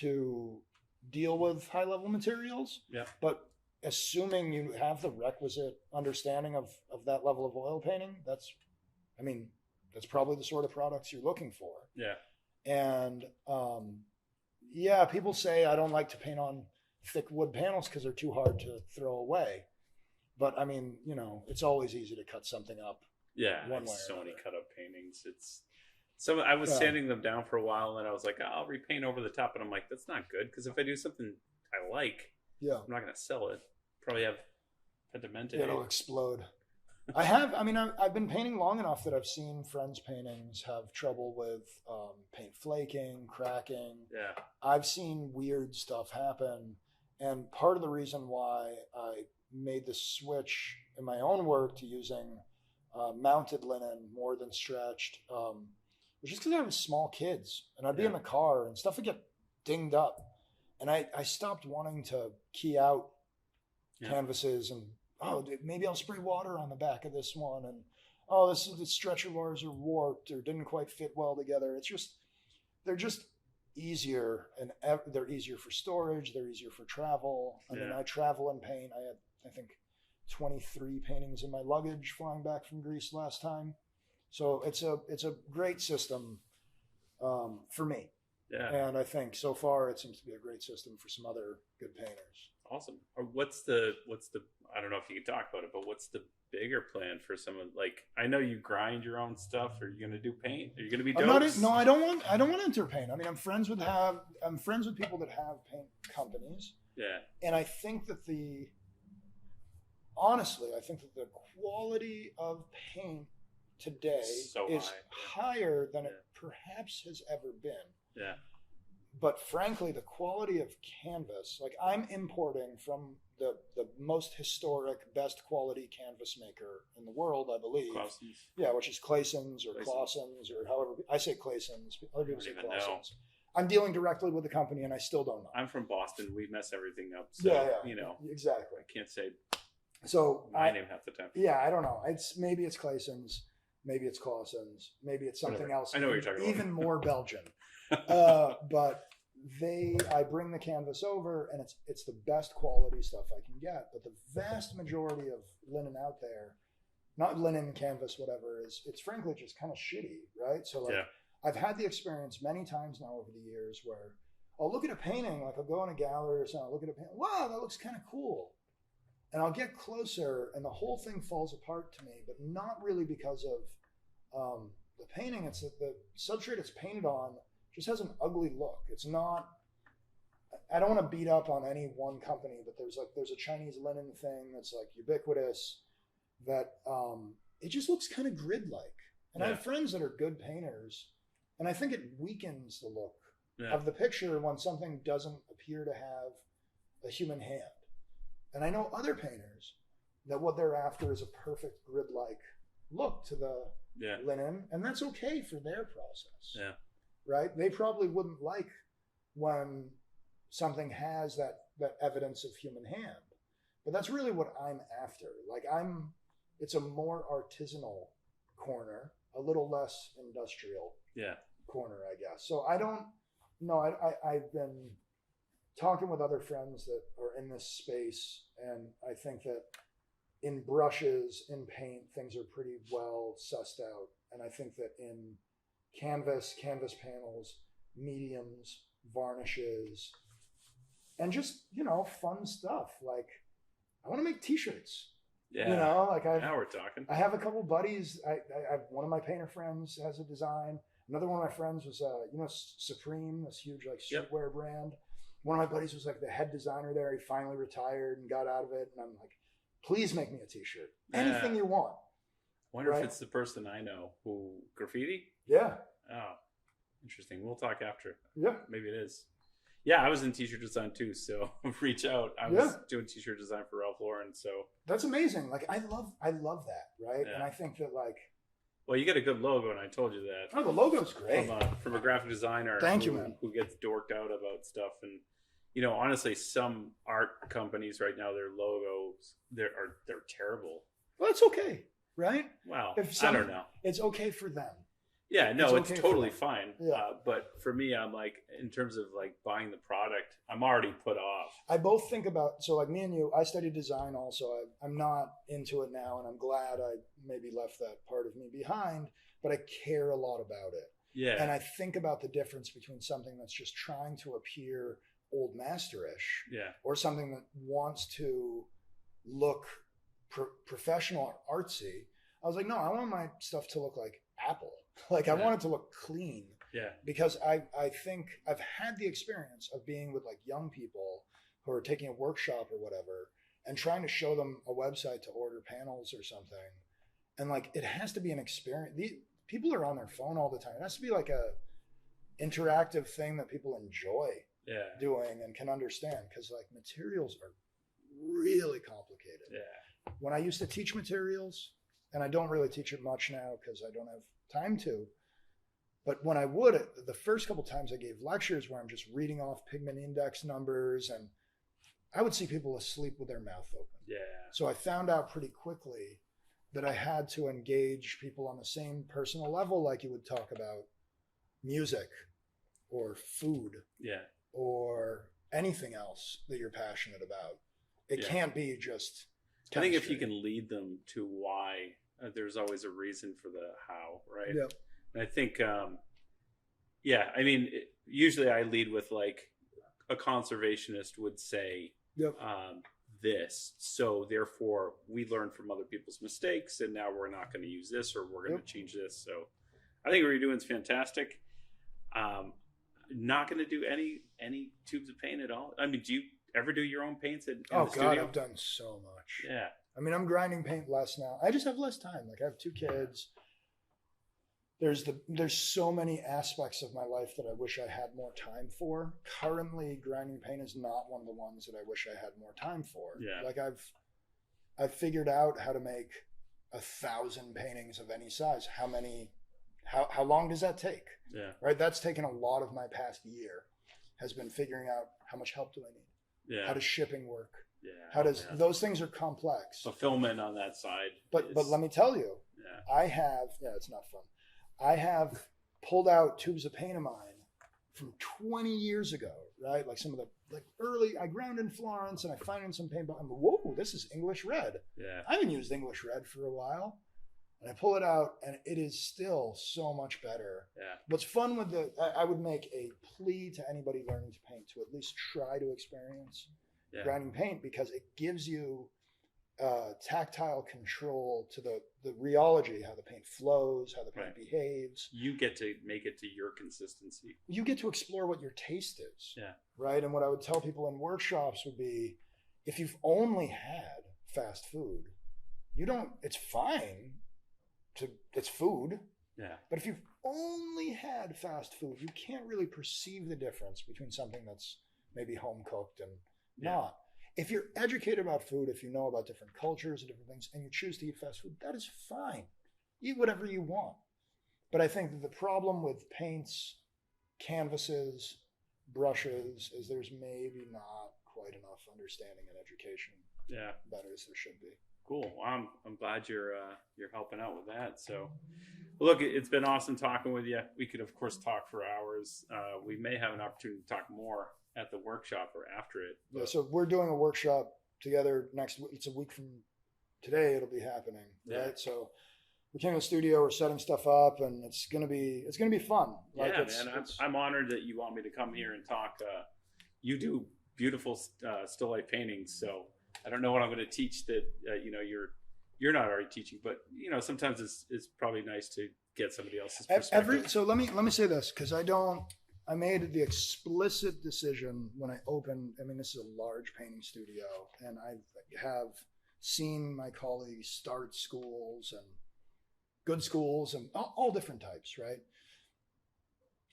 to deal with high-level materials. Yeah. But assuming you have the requisite understanding of that level of oil painting, that's probably the sort of products you're looking for. Yeah. And people say I don't like to paint on thick wood panels because they're too hard to throw away. But I mean, it's always easy to cut something up. Yeah, so many cut up paintings. I was sanding them down for a while, and I was like, I'll repaint over the top, and I'm like, that's not good because if I do something I like, I'm not going to sell it. Probably have Pentimento. It'll explode. I've been painting long enough that I've seen friends' paintings have trouble with paint flaking, cracking. Yeah. I've seen weird stuff happen. And part of the reason why I made the switch in my own work to using mounted linen more than stretched was just because I have small kids. And I'd be in the car and stuff would get dinged up. And I stopped wanting to key out canvases and maybe I'll spray water on the back of this one, and the stretcher bars are warped or didn't quite fit well together. They're just easier, and they're easier for storage. They're easier for travel. I mean, I travel and paint. I had, I think, 23 paintings in my luggage flying back from Greece last time. So it's a great system for me. Yeah. And I think so far it seems to be a great system for some other good painters. Awesome. Or what's the I don't know if you can talk about it, but what's the bigger plan for someone? Like, I know you grind your own stuff. Are you going to do paint? Are you going to be dopes? I don't want to interpaint. I mean, I'm friends with people that have paint companies. Yeah. And I think that the quality of paint today is higher than it perhaps has ever been. Yeah. But frankly, the quality of canvas, like I'm importing from the most historic, best quality canvas maker in the world, I believe. Clausen's. Yeah, which is Claeson's or Clausen's or however. I say Claeson's. Other people say Clausen's. I'm dealing directly with the company and I still don't know. I'm from Boston. We mess everything up. So, exactly. I can't say so my name half the time. Yeah, I don't know. Maybe it's Claeson's. Maybe it's Clausen's. Maybe it's something else. I know what you're talking about. Even more Belgian. But I bring the canvas over and it's the best quality stuff I can get. But the vast majority of linen out there, not linen, canvas, whatever, it's frankly just kind of shitty, right? So I've had the experience many times now over the years where I'll look at a painting, like I'll go in a gallery or something, I'll look at a painting, wow, that looks kind of cool. And I'll get closer and the whole thing falls apart to me, but not really because of the painting. It's that the substrate it's painted on just has an ugly look. It's not, I don't want to beat up on any one company, but there's a Chinese linen thing that's like ubiquitous that it just looks kind of grid-like. And I have friends that are good painters, and I think it weakens the look of the picture when something doesn't appear to have a human hand. And I know other painters that what they're after is a perfect grid-like look to the linen, and that's okay for their process. Yeah. Right? They probably wouldn't like when something has that evidence of human hand. But that's really what I'm after. Like it's a more artisanal corner, a little less industrial corner, I guess. So I don't know. I've been talking with other friends that are in this space, and I think that in brushes, in paint, things are pretty well sussed out. And I think that in canvas panels, mediums, varnishes, and just, fun stuff. Like, I want to make t-shirts. Yeah. Now we're talking. I have a couple buddies. I one of my painter friends has a design. Another one of my friends was, Supreme, this huge streetwear brand. One of my buddies was the head designer there. He finally retired and got out of it. And I'm like, please make me a t-shirt. Anything you want. Wonder if it's the person I know who graffiti? Yeah. Oh, interesting. We'll talk after. Yeah. Maybe it is. Yeah, I was in t-shirt design too, so reach out. I was doing t-shirt design for Ralph Lauren, so that's amazing. I love that, right? Yeah. And I think that well, you get a good logo, and I told you that. Oh, the logo's great. From a graphic designer. Thank you, man. Who gets dorked out about stuff, and honestly, some art companies right now, their logos they're terrible. Well, that's okay, right? Well, I don't know. It's okay for them. Yeah, no, it's totally fine. Yeah. But for me, I'm in terms of buying the product, I'm already put off. I both think about, so me and you, I studied design also. I'm not into it now, and I'm glad I maybe left that part of me behind, but I care a lot about it. Yeah. And I think about the difference between something that's just trying to appear old masterish, or something that wants to look professional and artsy. I was like, no, I want my stuff to look like Apple. I want it to look clean. Yeah. Because I think I've had the experience of being with young people who are taking a workshop or whatever and trying to show them a website to order panels or something. And it has to be an experience. People are on their phone all the time. It has to be a interactive thing that people enjoy doing and can understand, because materials are really complicated. Yeah. When I used to teach materials, and I don't really teach it much now because I don't have time to, but when I would, the first couple times I gave lectures where I'm just reading off pigment index numbers, and I would see people asleep with their mouth open. Yeah. So I found out pretty quickly that I had to engage people on the same personal level, like you would talk about music or food, or anything else that you're passionate about. It can't be just chemistry. I think if you can lead them to why, there's always a reason for the how, right? Yep. And I think, usually I lead with a conservationist would say this. So therefore, we learn from other people's mistakes, and now we're not going to use this, or we're going to change this. So I think what you're doing is fantastic. Not going to do any tubes of paint at all. I mean, do you ever do your own paints in the studio? I've done so much. Yeah. I mean, I'm grinding paint less now. I just have less time. I have 2 kids. There's so many aspects of my life that I wish I had more time for. Currently, grinding paint is not one of the ones that I wish I had more time for. Yeah. I've figured out how to make 1,000 paintings of any size. How long does that take? Yeah. Right. That's taken a lot of my past year, has been figuring out how much help do I need? Yeah. How does shipping work? Yeah. How does those things are complex. Fulfillment on that side. But let me tell you, it's not fun. I have pulled out tubes of paint of mine from 20 years ago, right? Some of the early, I ground in Florence and I find in some paint, I'm whoa, this is English red. Yeah. I haven't used English red for a while. And I pull it out and it is still so much better. Yeah. What's fun with I would make a plea to anybody learning to paint to at least try to experience grinding paint, because it gives you tactile control to the rheology, how the paint flows, how the paint behaves. You get to make it to your consistency. You get to explore what your taste is. Yeah. Right. And what I would tell people in workshops would be, if you've only had fast food, it's fine, it's food. Yeah. But if you've only had fast food, you can't really perceive the difference between something that's maybe home cooked and not. If you're educated about food, if you know about different cultures and different things, and you choose to eat fast food, that is fine. Eat whatever you want. But I think that the problem with paints, canvases, brushes is there's maybe not quite enough understanding and education. Better as there should be. Cool. Well, I'm glad you're helping out with that. So, look, it's been awesome talking with you. We could, of course, talk for hours. We may have an opportunity to talk more at the workshop or after it. Yeah, so we're doing a workshop together next week. It's a week from today. It'll be happening, right? Yeah. So we came to the studio. We're setting stuff up, and it's gonna be fun. Like man, I'm honored that you want me to come here and talk. You do beautiful still life paintings, so I don't know what I'm going to teach that you're not already teaching, but sometimes it's probably nice to get somebody else's perspective. So let me say this, because I made the explicit decision when I opened. I mean, this is a large painting studio, and I have seen my colleagues start schools and good schools and all different types, right?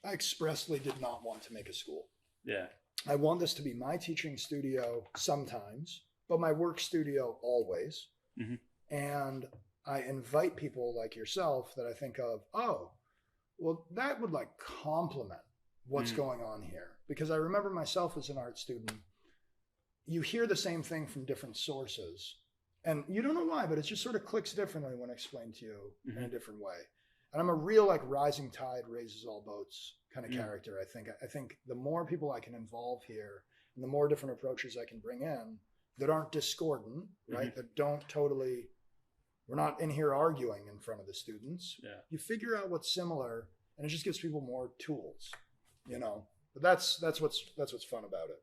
I expressly did not want to make a school. Yeah. I want this to be my teaching studio sometimes, but my work studio always. Mm-hmm. And I invite people like yourself that I think of, oh, well, that would like complement what's going on here. Because I remember myself as an art student, you hear the same thing from different sources. And you don't know why, but it just sort of clicks differently when explained to you in a different way. And I'm a real like rising tide raises all boats kind of character. I think the more people I can involve here and the more different approaches I can bring in that aren't discordant, right? That don't totally, we're not in here arguing in front of the students. Yeah. You figure out what's similar and it just gives people more tools, But that's what's fun about it.